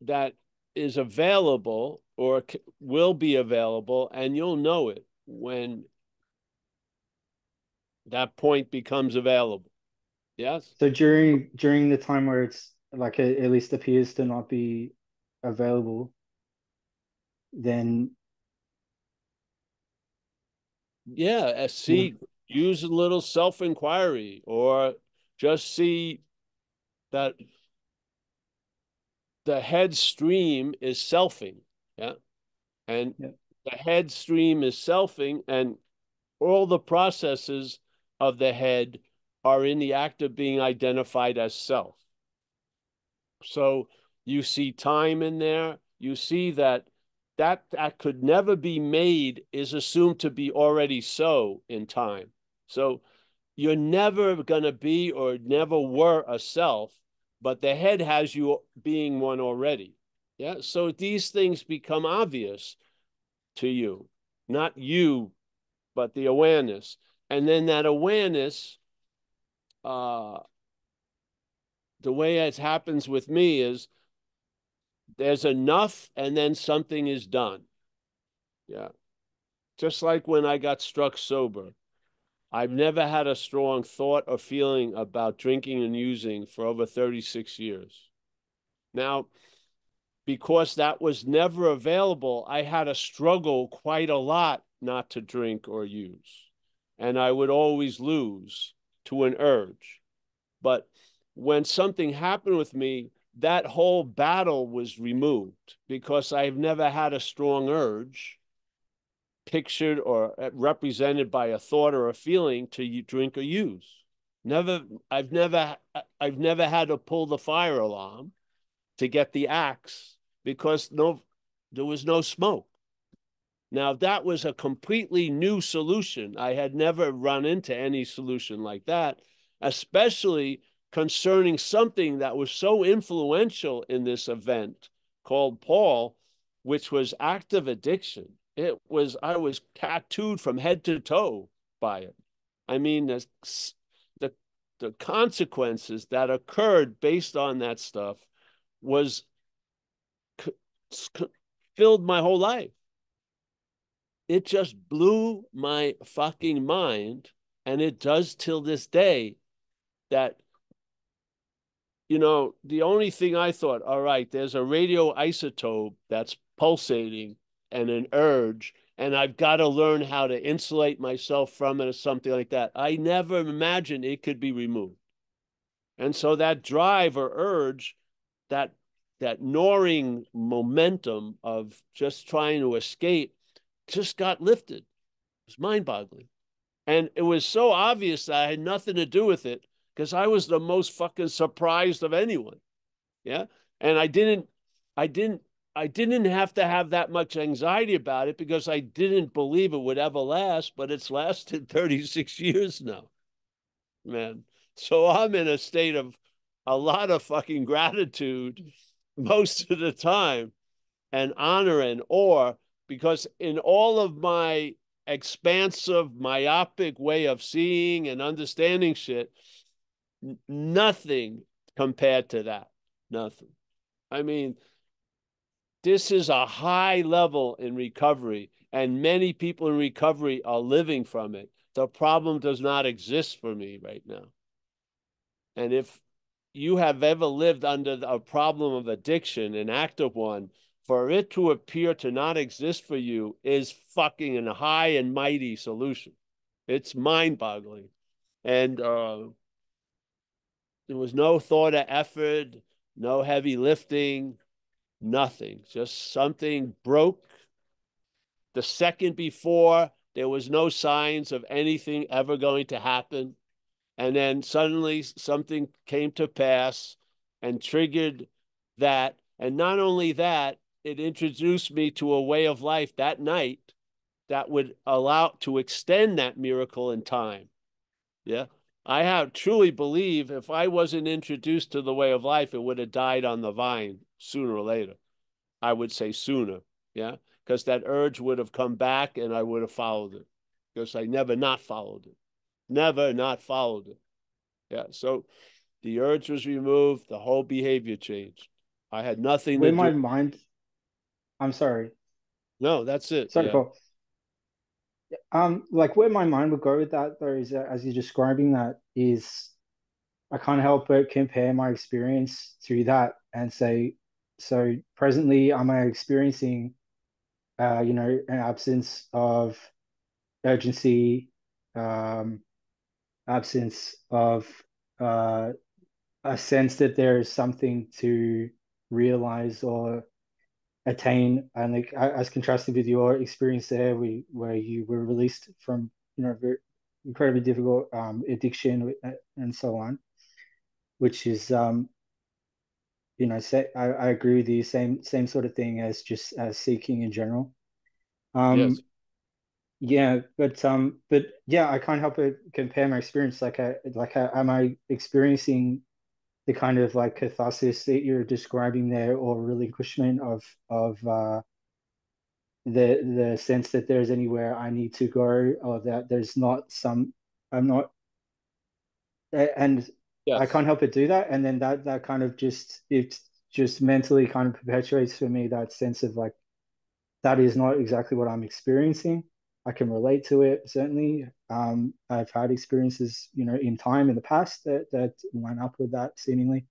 that is available or will be available, and you'll know it when that point becomes available. Yes. So during the time where it's like at least appears to not be available, then Yeah. would, See, use a little self-inquiry, or just see that the head stream is selfing. Yeah. And yeah. the head stream is selfing, and all the processes of the head are in the act of being identified as self. So you see time in there. You see that could never be made is assumed to be already so in time. So you're never going to be or never were a self, but the head has you being one already. Yeah. So these things become obvious to you, not you, but the awareness. And then that awareness, uh, the way it happens with me is there's enough and then something is done. Yeah. Just like when I got struck sober, I've never had a strong thought or feeling about drinking and using for over 36 years. Now, because that was never available, I had to struggle quite a lot not to drink or use. And I would always lose to an urge. But when something happened with me, that whole battle was removed because I've never had a strong urge pictured or represented by a thought or a feeling to drink or use. Never, I've never had to pull the fire alarm to get the axe because there was no smoke. Now, that was a completely new solution. I had never run into any solution like that, especially concerning something that was so influential in this event called Paul, which was active addiction. I was tattooed from head to toe by it. I mean, the, the consequences that occurred based on that stuff was filled my whole life. It just blew my fucking mind. And it does till this day that the only thing I thought, all right, there's a radioisotope that's pulsating and an urge, and I've got to learn how to insulate myself from it or something like that. I never imagined it could be removed. And so that drive or urge, that that gnawing momentum of just trying to escape just got lifted. It was mind-boggling. And it was so obvious that I had nothing to do with it because I was the most fucking surprised of anyone. Yeah. And I didn't, I didn't have to have that much anxiety about it because I didn't believe it would ever last, but it's lasted 36 years now, man. So I'm in a state of a lot of fucking gratitude most of the time and honor and awe because in all of my expansive, myopic way of seeing and understanding shit, nothing compared to that. Nothing. I mean, this is a high level in recovery, and many people in recovery are living from it. The problem does not exist for me right now. And if you have ever lived under a problem of addiction, an active one, for it to appear to not exist for you is fucking a high and mighty solution. It's mind boggling. And there was no thought of effort, no heavy lifting, nothing. Just something broke. The second before, there was no signs of anything ever going to happen. And then suddenly something came to pass and triggered that. And not only that, it introduced me to a way of life that night that would allow to extend that miracle in time. Yeah. I have truly believe if I wasn't introduced to the way of life, it would have died on the vine sooner or later. I would say sooner. Yeah. Because that urge would have come back and I would have followed it. Because I never not followed it. Never not followed it. Yeah. So the urge was removed, the whole behavior changed. I had nothing to Where do. my mind, I'm sorry, No, that's it. sorry, Yeah. Paul. Like where my mind would go with that though is that as you're describing that is I can't help but compare my experience to that and say, so presently am I experiencing, an absence of urgency, um, absence of uh, a sense that there is something to realize or attain, and like as contrasted with your experience there, where you were released from very incredibly difficult addiction and so on, which is say I agree with you, same sort of thing as just as seeking in general. Yes. Yeah, but yeah, I can't help but compare my experience. Am I experiencing the kind of like catharsis that you're describing there, or relinquishment of the sense that there's anywhere I need to go, or that there's not I'm not, and I Yes. can't help but do that, and then that kind of it just mentally kind of perpetuates for me that sense of like that is not exactly what I'm experiencing. I can relate to it certainly. I've had experiences, in time in the past that line up with that seemingly,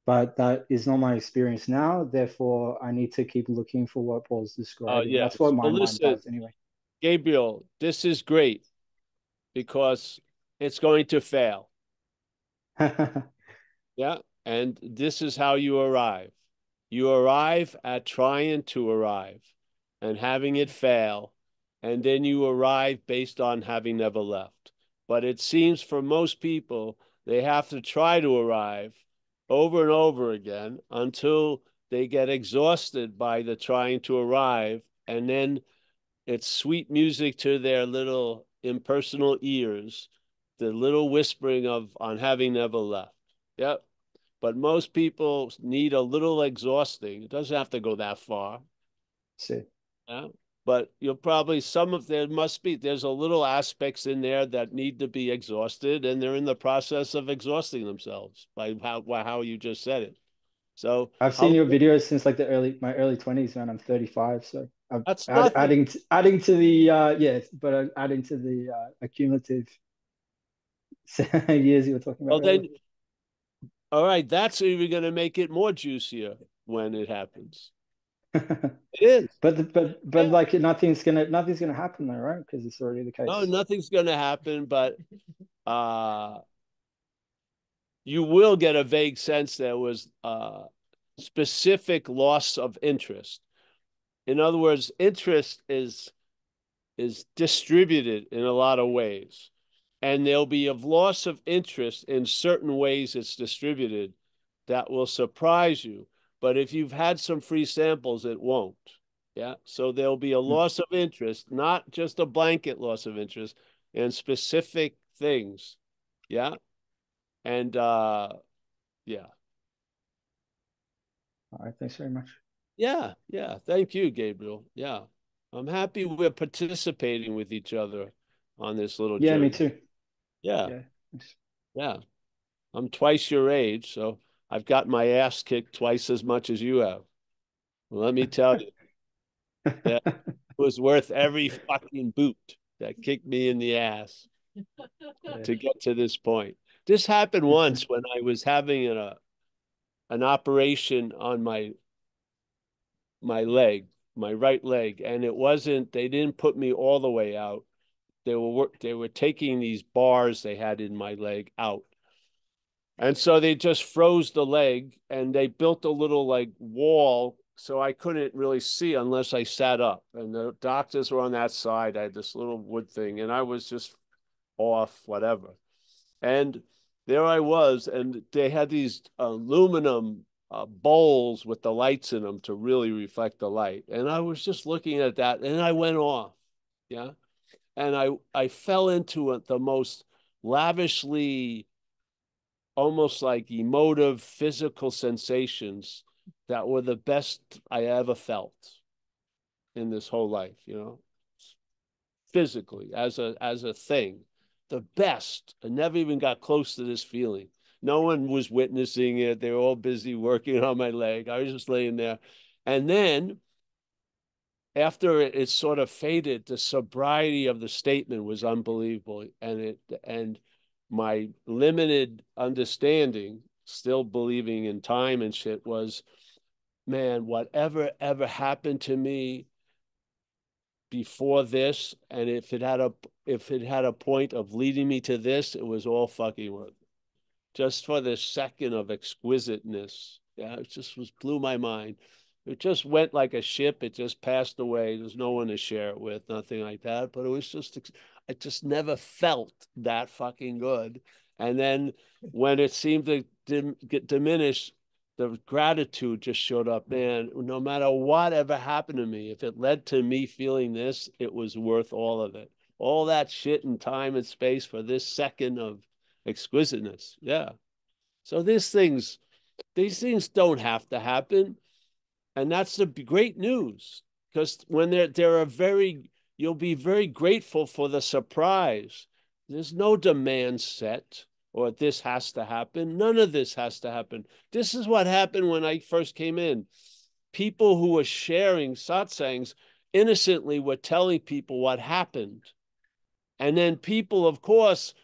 but that is not my experience now. Therefore, I need to keep looking for what Paul's describing. That's Yes. what my Well, mind listen, does anyway. Gabriel, this is great because it's going to fail. Yeah. And this is how you arrive. You arrive at trying to arrive and having it fail. And then you arrive based on having never left. But it seems for most people, they have to try to arrive over and over again until they get exhausted by the trying to arrive. And then it's sweet music to their little impersonal ears, the little whispering of on having never left. Yep. But most people need a little exhausting. It doesn't have to go that far. See, Yeah. But you'll probably there's a little aspects in there that need to be exhausted, and they're in the process of exhausting themselves by how you just said it. So I've seen how your videos since like my early 20s, man. I'm 35, so I'm that's nothing. adding to the but I'm adding to the accumulative years you were talking about Well, earlier. then All right, that's even going to make it more juicier when it happens. It is. But Yeah. like nothing's gonna happen though, right? Because it's already the No, case. nothing's going to happen, but you will get a vague sense there was specific loss of interest. In other words, interest is distributed in a lot of ways, and there'll be a loss of interest in certain ways it's distributed that will surprise you. But if you've had some free samples, it won't. Yeah. So there'll be a loss of interest, not just a blanket loss of interest in specific things. Yeah. And yeah. All right, thanks very much. Yeah. Yeah. Thank you, Gabriel. Yeah. I'm happy we're participating with each other on this little Yeah, me journey. too. Yeah. Yeah. Thanks. Yeah. I'm twice your age, so I've got my ass kicked twice as much as you have. Well, let me tell you, that it was worth every fucking boot that kicked me in the ass Yeah. to get to this point. This happened once when I was having an operation on my leg, my right leg, and it wasn't. They didn't put me all the way out. They were taking these bars they had in my leg out. And so they just froze the leg and they built a little like wall so I couldn't really see unless I sat up. And the doctors were on that side. I had this little wood thing and I was just off, whatever. And there I was, and they had these aluminum bowls with the lights in them to really reflect the light. And I was just looking at that and I went off. Yeah. And I fell into the most lavishly almost like emotive physical sensations that were the best I ever felt in this whole life, physically as a thing, the best. I never even got close to this feeling. No one was witnessing it. They were all busy working on my leg. I was just laying there. And then after it sort of faded, the sobriety of the statement was unbelievable. And my limited understanding, still believing in time and shit, was, man, whatever ever happened to me before this, and if it had a point of leading me to this, it was all fucking worth it. Just for this second of exquisiteness. Yeah, it just blew my mind. It just went like a ship. It just passed away. There's no one to share it with, nothing like that. But it was just, I just never felt that fucking good. And then when it seemed to get diminished, the gratitude just showed up. Man, no matter what ever happened to me, if it led to me feeling this, it was worth all of it. All that shit and time and space for this second of exquisiteness. Yeah. So these things don't have to happen. And that's the great news. Because when there are you'll be very grateful for the surprise. There's no demand set or this has to happen. None of this has to happen. This is what happened when I first came in. People who were sharing satsangs innocently were telling people what happened. And then people, of course,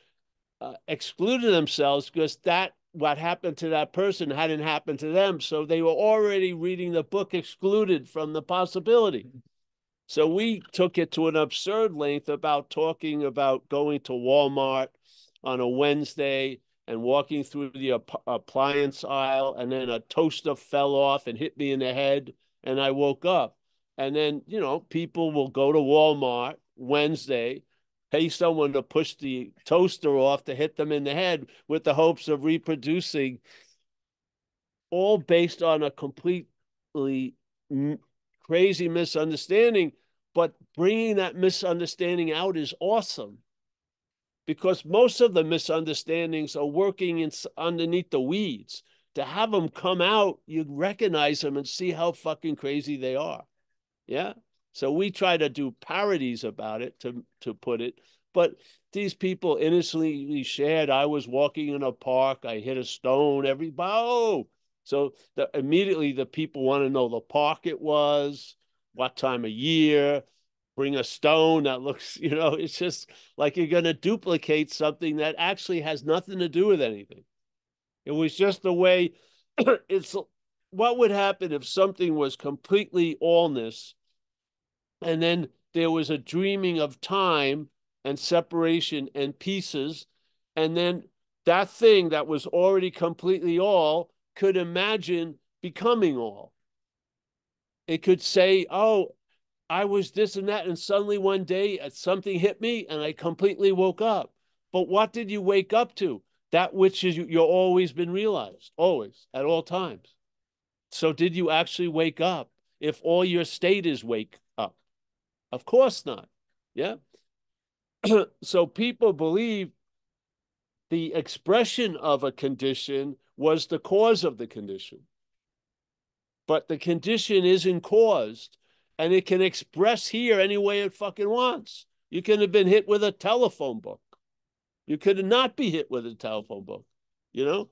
excluded themselves because that what happened to that person hadn't happened to them. So they were already reading the book excluded from the possibility. So we took it to an absurd length about talking about going to Walmart on a Wednesday and walking through the appliance aisle, and then a toaster fell off and hit me in the head, and I woke up. And then, people will go to Walmart Wednesday, pay someone to push the toaster off to hit them in the head with the hopes of reproducing, all based on a completely crazy misunderstanding. But bringing that misunderstanding out is awesome, because most of the misunderstandings are working underneath the weeds. To have them come out, you recognize them and see how fucking crazy they are. Yeah. So we try to do parodies about it to put it, but these people innocently shared. I was walking in a park, I hit a stone. Everybody, oh, so immediately the people want to know the park it was, what time of year. Bring a stone that looks, it's just like you're going to duplicate something that actually has nothing to do with anything. It was just the way it's what would happen if something was completely allness and then there was a dreaming of time and separation and pieces, and then that thing that was already completely all could imagine becoming all. It could say, oh, I was this and that, and suddenly one day something hit me and I completely woke up. But what did you wake up to? That which is you're always been realized, always, at all times. So did you actually wake up if all your state is wake up? Of course not. Yeah. So people believe the expression of a condition was the cause of the condition. But the condition isn't caused, and it can express here any way it fucking wants. You could have been hit with a telephone book. You could not be hit with a telephone book. You know,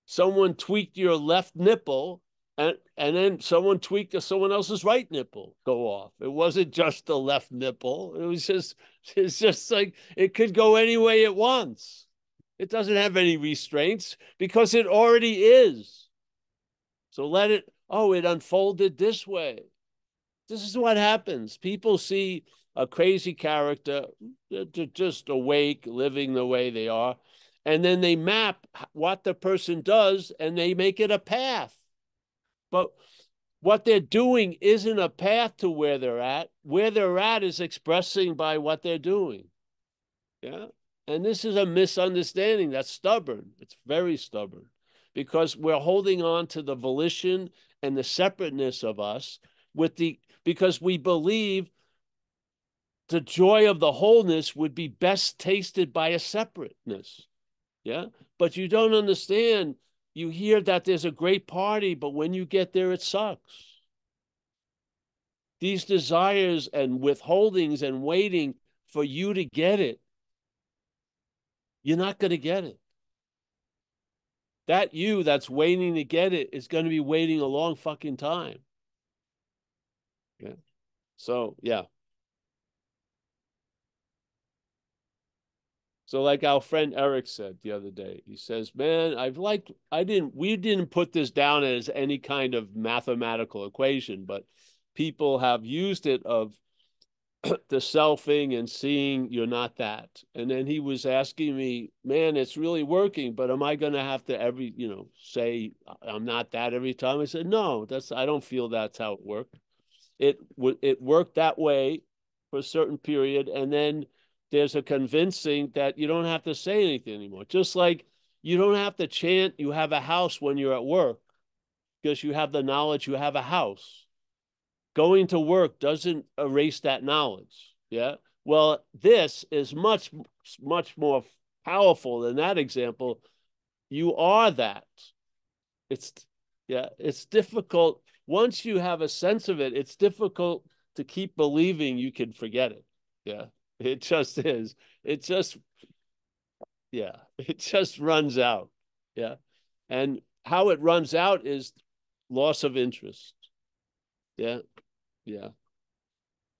someone tweaked your left nipple, and then someone tweaked someone else's right nipple go off. It wasn't just the left nipple. It's just like it could go any way it wants. It doesn't have any restraints because it already is. So let it, oh, it unfolded this way. This is what happens. People see a crazy character, just awake, living the way they are, and then they map what the person does and they make it a path. But what they're doing isn't a path to where they're at. Where they're at is expressing by what they're doing. Yeah. And this is a misunderstanding that's stubborn. It's very stubborn because we're holding on to the volition and the separateness of us because we believe the joy of the wholeness would be best tasted by a separateness. Yeah. But you don't understand. You hear that there's a great party, but when you get there, it sucks. These desires and withholdings and waiting for you to get it, you're not going to get it. That you that's waiting to get it is going to be waiting a long fucking time. Yeah. So, yeah. So like our friend Eric said the other day, he says, man, we didn't put this down as any kind of mathematical equation, but people have used it of the selfing and seeing you're not that. And then he was asking me, man, it's really working, but am I going to have to say I'm not that every time? I said, no, I don't feel that's how it worked. It worked that way for a certain period, and then there's a convincing that you don't have to say anything anymore. Just like you don't have to chant you have a house when you're at work because you have the knowledge you have a house. Going to work doesn't erase that knowledge. Yeah. Well, this is much, much more powerful than that example. You are that. It's difficult. Once you have a sense of it, it's difficult to keep believing you can forget it. Yeah. It just is. It just runs out. Yeah. And how it runs out is loss of interest. Yeah. Yeah.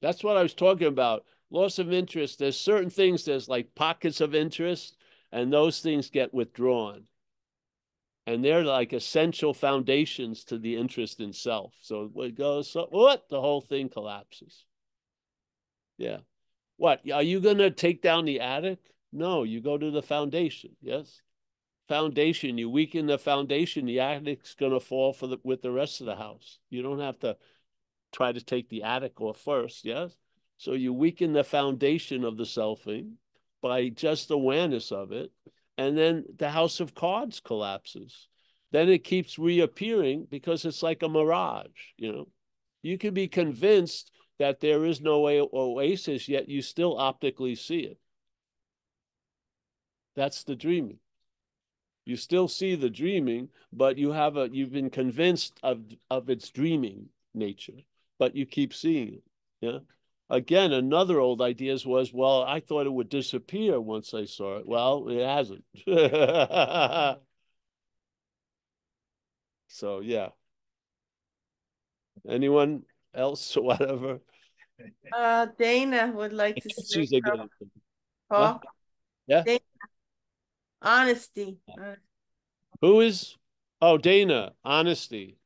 That's what I was talking about. Loss of interest. There's certain things, there's like pockets of interest, and those things get withdrawn. And they're like essential foundations to the interest in self. So it goes, what? The whole thing collapses. Yeah. What? Are you going to take down the attic? No, you go to the foundation. Yes. Foundation, you weaken the foundation, the attic's going to fall with the rest of the house. You don't have to try to take the attic off first. Yes. So you weaken the foundation of the selfing by just awareness of it. And then the house of cards collapses. Then it keeps reappearing because it's like a mirage, You can be convinced that there is no oasis, yet you still optically see it. That's the dreaming. You still see the dreaming, but you've been convinced of its dreaming nature, but you keep seeing it. Yeah. Again, another old idea was, well, I thought it would disappear once I saw it. Well, it hasn't. So yeah. Anyone else or whatever? Dana would like to say, She's again. Paul. Yeah. Dana, honesty. Who is? Oh, Dana, honesty.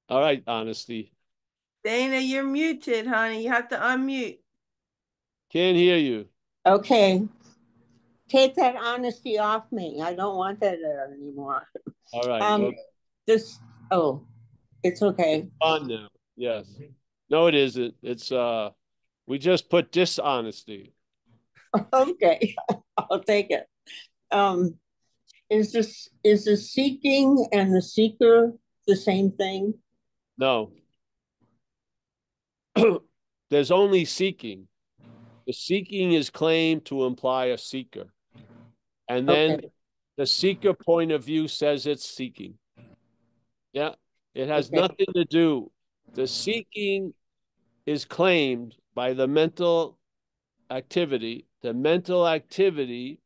All right, honesty. Dana, you're muted, honey. You have to unmute. Can't hear you. Okay, take that honesty off me. I don't want that there anymore. All right. Um, Okay. this, oh, it's okay. On now. Yes. No, it isn't. It's we just put dishonesty. Okay, I'll take it. Um, is the seeking and the seeker the same thing? No. There's only seeking. The seeking is claimed to imply a seeker. And then Okay, the seeker point of view says it's seeking. Yeah. It has okay, nothing to do. The seeking is claimed by the mental activity. The mental activity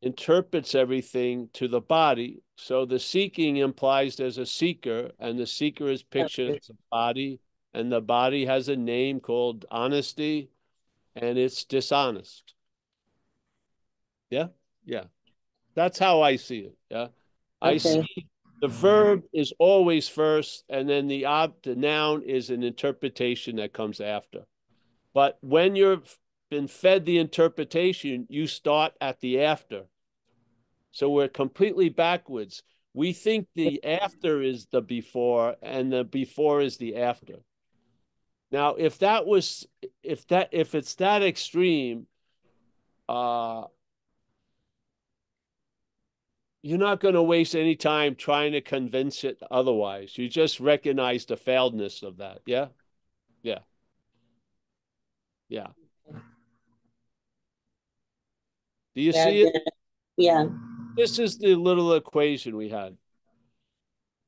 interprets everything to the body. So the seeking implies there's a seeker, and the seeker is pictured as a body, and the body has a name called honesty, and it's dishonest. Yeah, yeah. That's how I see it. Yeah, I okay, see the verb is always first, and then the noun is an interpretation that comes after. But when you've been fed the interpretation, you start at the after. So we're completely backwards. We think the after is the before and the before is the after. Now, if it's that extreme, uh, you're not going to waste any time trying to convince it otherwise. You just recognize the failedness of that. Yeah, yeah, yeah. Do you yeah, see it? yeah, This is the little equation we had.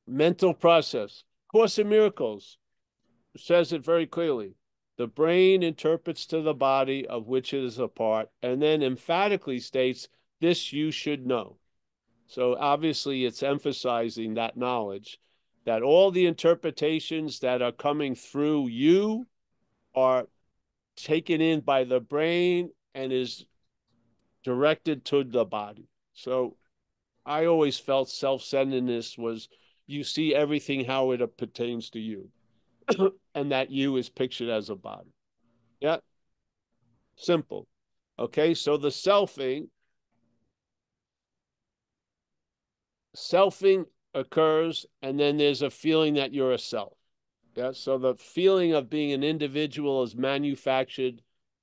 Mental process. Course in Miracles says it very clearly. The brain interprets to the body of which it is a part, and then emphatically states, this you should know. So obviously it's emphasizing that knowledge, that all the interpretations that are coming through you are taken in by the brain and is directed to the body. So I always felt self-centeredness was you see everything how it pertains to you. And that you is pictured as a body. Yeah. Simple. Okay. So the selfing occurs, and then there's a feeling that you're a self. Yeah. So the feeling of being an individual is manufactured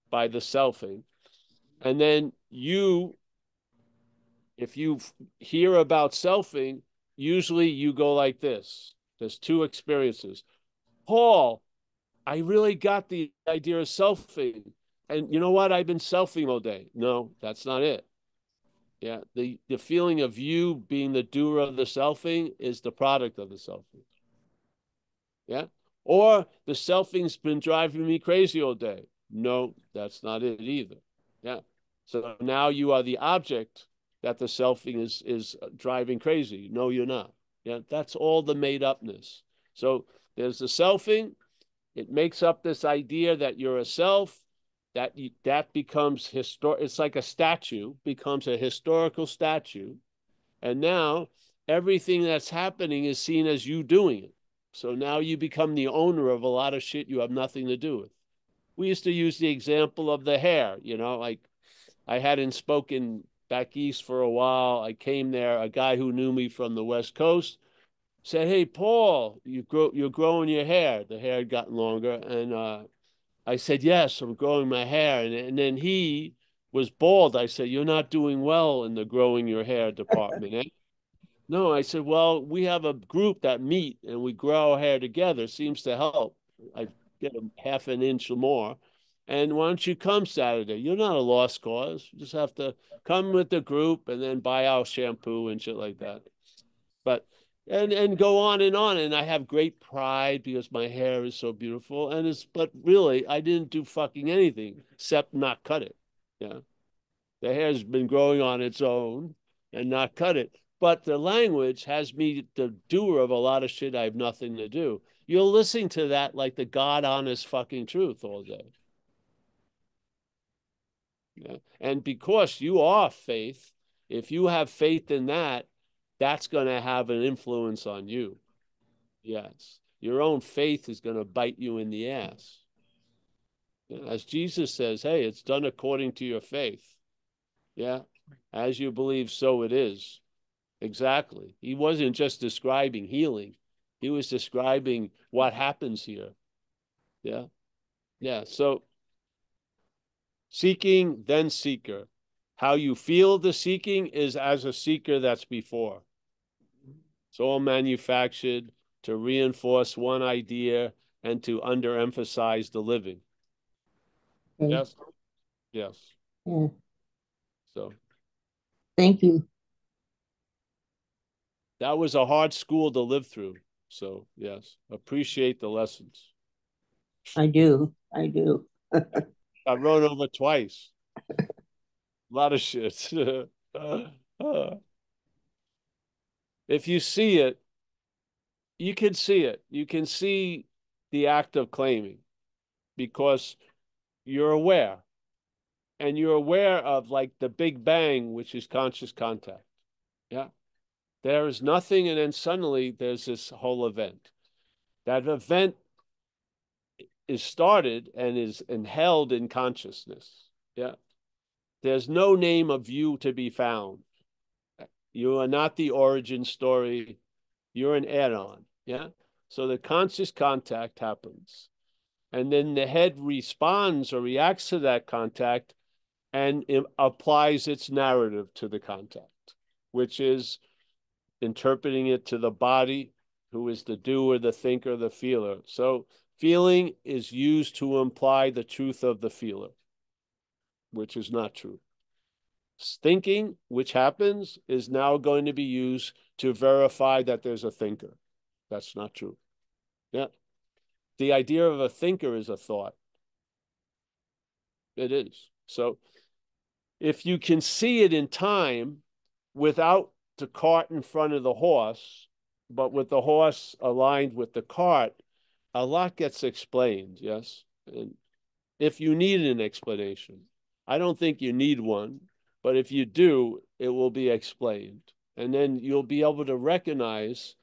by the selfing. And then if you hear about selfing, usually you go like this. There's two experiences. Paul, I really got the idea of selfing. And you know what? I've been selfing all day. No, that's not it. Yeah. The feeling of you being the doer of the selfing is the product of the selfing. Yeah. Or the selfing's been driving me crazy all day. No, that's not it either. Yeah. So now you are the object that the selfing is driving crazy. No, you're not. Yeah. That's all the made upness. So there's the selfing. It makes up this idea that you're a self, that becomes historic. It's like a statue becomes a historical statue, and now everything that's happening is seen as you doing it. So now you become the owner of a lot of shit you have nothing to do with. We used to use the example of the hair, like I hadn't spoken back east for a while. I came there, a guy who knew me from the West Coast said, "Hey, Paul, you're growing your hair." The hair had gotten longer, and I said, "Yes, I'm growing my hair." And then he was bald. I said, "You're not doing well in the growing your hair department, eh?" No, I said, "Well, we have a group that meet and we grow our hair together. Seems to help. I get a half an inch or more. And why don't you come Saturday? You're not a lost cause. You just have to come with the group and then buy our shampoo and shit like that." But and go on, and I have great pride because my hair is so beautiful, but really I didn't do fucking anything except not cut it. Yeah, the hair's been growing on its own and not cut it, but the language has me the doer of a lot of shit I have nothing to do. You're listening to that like the god honest fucking truth all day. Yeah. And because you are faith, If you have faith in that, that's going to have an influence on you. Yes. Your own faith is going to bite you in the ass. As Jesus says, hey, it's done according to your faith. Yeah. As you believe, so it is. Exactly. He wasn't just describing healing. He was describing what happens here. Yeah. Yeah. So seeking, then seeker. How you feel the seeking is as a seeker that's before. It's all manufactured to reinforce one idea and to underemphasize the living. Okay. Yes. Yes. Yeah. So Thank you. that was a hard school to live through. So yes, appreciate the lessons. I do. I do. I rode over twice. A lot of shit. If you see it, you can see it. You can see the act of claiming because you're aware. And you're aware of like the Big Bang, which is conscious contact. Yeah. There is nothing, and then suddenly there's this whole event. That event is started and is held in consciousness. Yeah. There's no name of you to be found. You are not the origin story. You're an add-on. Yeah. So the conscious contact happens. And then the head responds or reacts to that contact and it applies its narrative to the contact, which is interpreting it to the body, who is the doer, the thinker, the feeler. So feeling is used to imply the truth of the feeler, which is not true. Thinking, which happens, is now going to be used to verify that there's a thinker. That's not true. Yeah. The idea of a thinker is a thought. It is. So if you can see it in time without the cart in front of the horse, but with the horse aligned with the cart, a lot gets explained, yes? And if you need an explanation, I don't think you need one, but if you do, it will be explained. And then you'll be able to recognize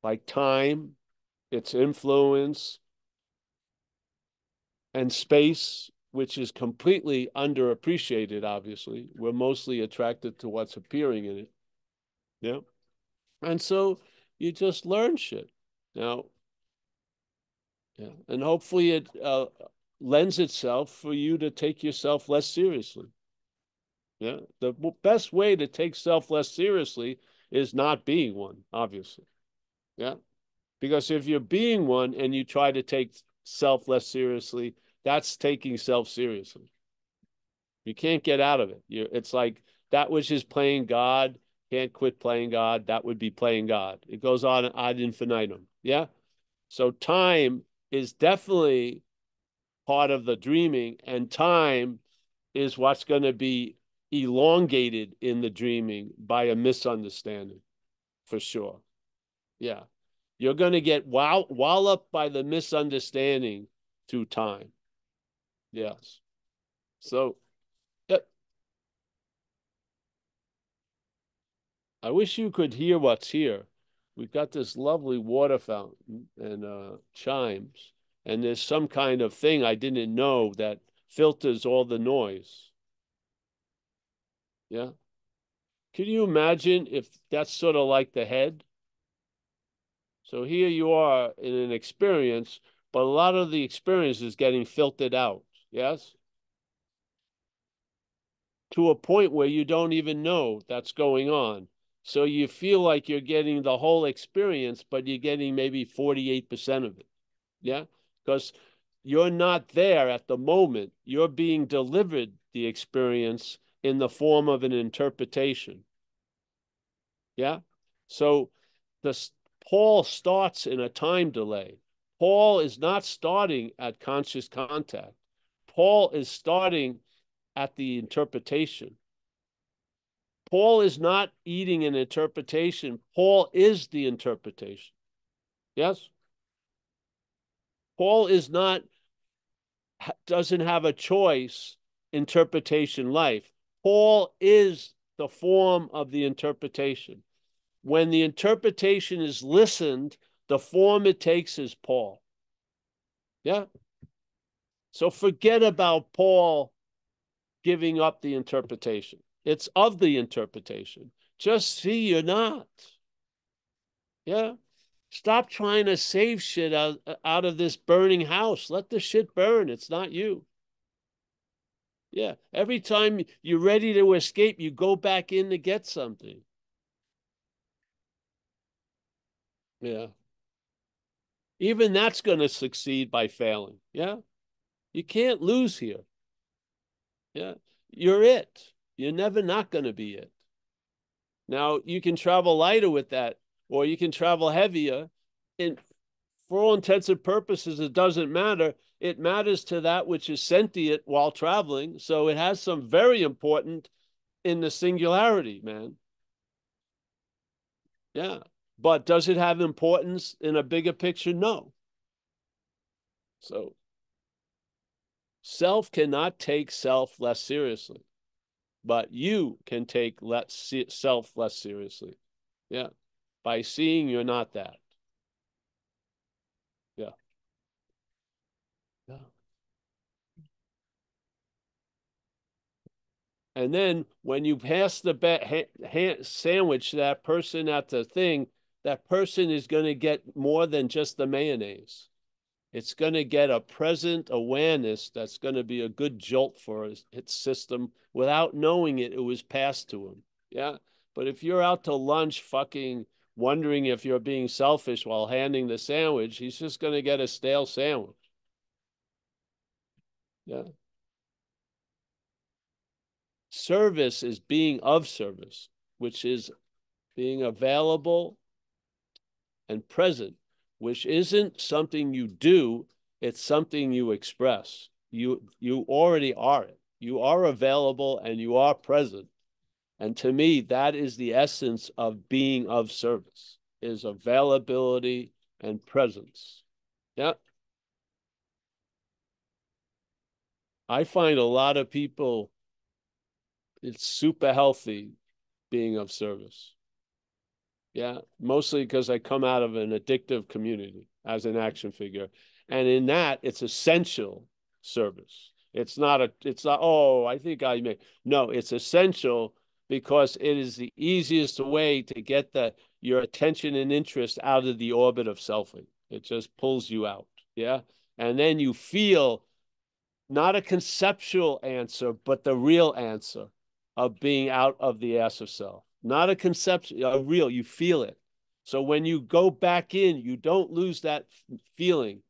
like time, its influence, and space, which is completely underappreciated, obviously. We're mostly attracted to what's appearing in it. Yeah. And so you just learn shit. Now, yeah. And hopefully it lends itself for you to take yourself less seriously. Yeah. The best way to take self less seriously is not being one, obviously. Yeah. Because if you're being one and you try to take self less seriously, that's taking self seriously. You can't get out of it. It's like that which is playing God, can't quit playing God. That would be playing God. It goes on ad infinitum. Yeah. So time is definitely part of the dreaming, and time is what's going to be elongated in the dreaming by a misunderstanding, for sure. Yeah. You're going to get walloped by the misunderstanding through time. Yes. So, yep. I wish you could hear what's here. We've got this lovely water fountain and chimes, and there's some kind of thing I didn't know that filters all the noise. Yeah. Can you imagine if that's sort of like the head? So here you are in an experience, but a lot of the experience is getting filtered out. Yes? To a point where you don't even know that's going on. So you feel like you're getting the whole experience, but you're getting maybe 48% of it. Yeah? Because you're not there at the moment. You're being delivered the experience in the form of an interpretation. Yeah? So the Paul starts in a time delay. Paul is not starting at conscious contact. Paul is starting at the interpretation. Paul is not eating an interpretation. Paul is the interpretation. Yes? Paul is not, doesn't have a choice interpretation life. Paul is the form of the interpretation. When the interpretation is listened, the form it takes is Paul. Yeah. So forget about Paul giving up the interpretation. It's of the interpretation. Just see you're not. Yeah. Stop trying to save shit out of this burning house. Let the shit burn. It's not you. Yeah. Every time you're ready to escape, you go back in to get something. Yeah. Even that's going to succeed by failing. Yeah. You can't lose here. Yeah. You're it. You're never not going to be it. Now, you can travel lighter with that, or you can travel heavier. And for all intents and purposes, it doesn't matter. It matters to that which is sentient while traveling. So it has some very important in the singularity, man. Yeah. But does it have importance in a bigger picture? No. So self cannot take self less seriously, but you can take self less seriously. Yeah. By seeing you're not that. Yeah. Yeah. And then when you pass the sandwich to that person at the thing, that person is going to get more than just the mayonnaise. It's going to get a present awareness that's going to be a good jolt for its system. Without knowing it, it was passed to him. Yeah. But if you're out to lunch fucking wondering if you're being selfish while handing the sandwich, he's just going to get a stale sandwich. Yeah. Service is being of service, which is being available and present, which isn't something you do, it's something you express. You already are it. You are available and you are present. And to me, that is the essence of being of service, is availability and presence. Yeah. I find a lot of people, it's super healthy being of service. Yeah, mostly because I come out of an addictive community as an action figure. And in that, it's essential service. It's not, oh, I think I may. No, it's essential because it is the easiest way to get your attention and interest out of the orbit of selfing. It just pulls you out. Yeah. And then you feel not a conceptual answer, but the real answer of being out of the ass of self. Not a conceptual, a real, you feel it. So when you go back in, you don't lose that feeling.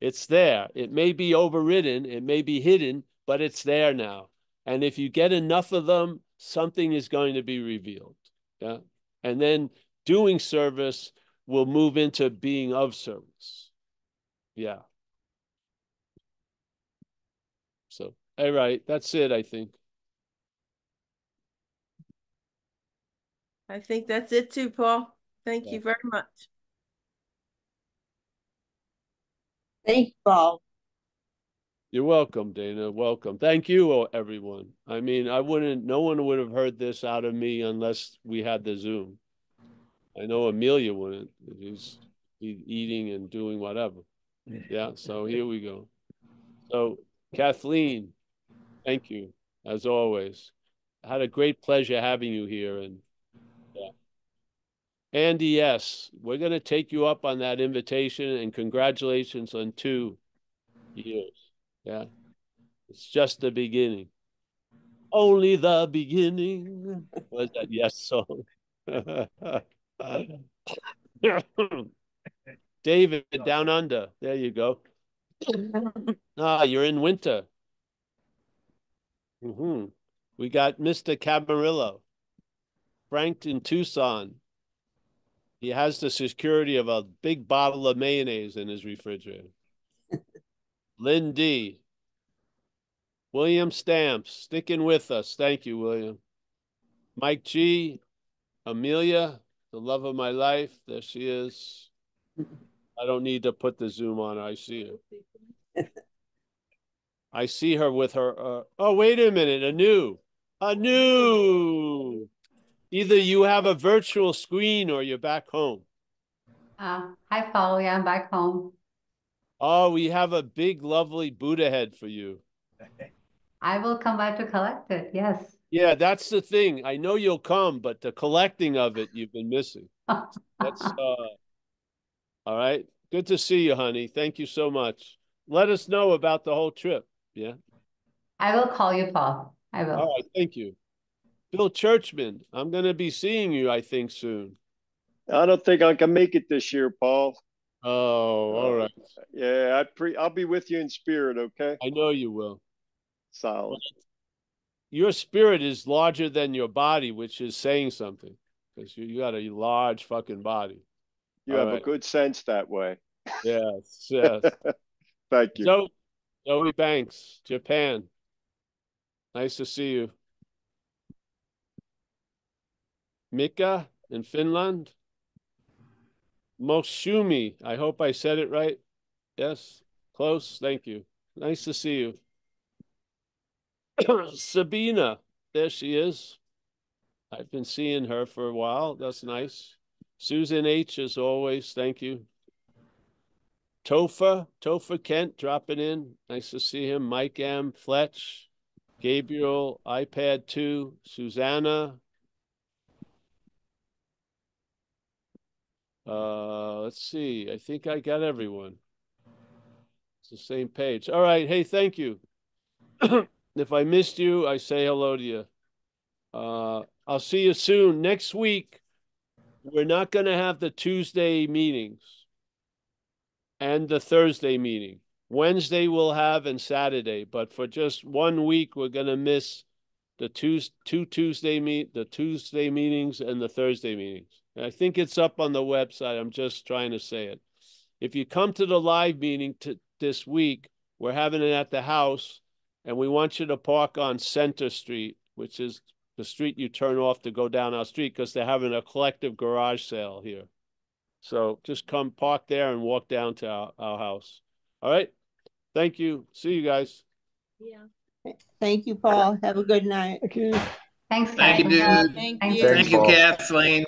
It's there. It may be overridden, it may be hidden, but it's there now. And if you get enough of them, something is going to be revealed. Yeah. And then doing service will move into being of service. Yeah. So, all right, that's it, I think. I think that's it too, Paul. Thank you very much. Thanks, Paul. You're welcome, Dana. Welcome. Thank you, everyone. I mean, no one would have heard this out of me unless we had the Zoom. I know Amelia wouldn't. He's eating and doing whatever. Yeah, so here we go. So, Kathleen, thank you, as always. I had a great pleasure having you here. And yeah. Andy, yes, we're going to take you up on that invitation, and congratulations on 2 years. Yeah. It's just the beginning. Only the beginning. Was that Yes song? David, Down Under. There you go. You're in winter. We got Mr. Camarillo. Frank in Tucson. He has the security of a big bottle of mayonnaise in his refrigerator. Lynn D. William Stamps, sticking with us. Thank you, William. Mike G. Amelia, the love of my life. There she is. I don't need to put the Zoom on. I see her. I see her with her. Oh, wait a minute. Anu. Anu. Either you have a virtual screen or you're back home. Hi, Paul. Yeah, I'm back home. Oh, we have a big, lovely Buddha head for you. I will come by to collect it. Yes. Yeah, that's the thing. I know you'll come, but the collecting of it, you've been missing. That's all right. Good to see you, honey. Thank you so much. Let us know about the whole trip. Yeah. I will call you, Paul. I will. All right. Thank you. Bill Churchman, I'm going to be seeing you, I think, soon. I don't think I can make it this year, Paul. Oh, all right. Yeah, I'll be with you in spirit, okay? I know you will. Solid. Your spirit is larger than your body, which is saying something, because you got a large fucking body. You have a good sense that way. Yes, yes. Thank you. Zoe Banks, Japan. Nice to see you. Mika in Finland. Moshumi, I hope I said it right. Yes, close. Thank you. Nice to see you. Sabina, there she is. I've been seeing her for a while. That's nice. Susan H, as always. Thank you. Topher Kent dropping in. Nice to see him. Mike M, Fletch, Gabriel, iPad 2, Susanna. Let's see. I think I got everyone. It's the same page. All right. Hey, thank you. If I missed you, I say hello to you. I'll see you soon. Next week, we're not going to have the Tuesday meetings and the Thursday meeting. Wednesday we'll have and Saturday, but for just 1 week, we're going to miss the Tuesday meetings and the Thursday meetings. And I think it's up on the website. I'm just trying to say it. If you come to the live meeting this week, we're having it at the house, and we want you to park on Center Street, which is the street you turn off to go down our street, because they're having a collective garage sale here. So just come park there and walk down to our house. All right. Thank you. See you guys. Yeah. Thank you, Paul. Have a good night. Thank you. Thank Thanks, you, Kathleen. dude. Thank Thank you. Thanks, Thank you, Paul. Kathleen.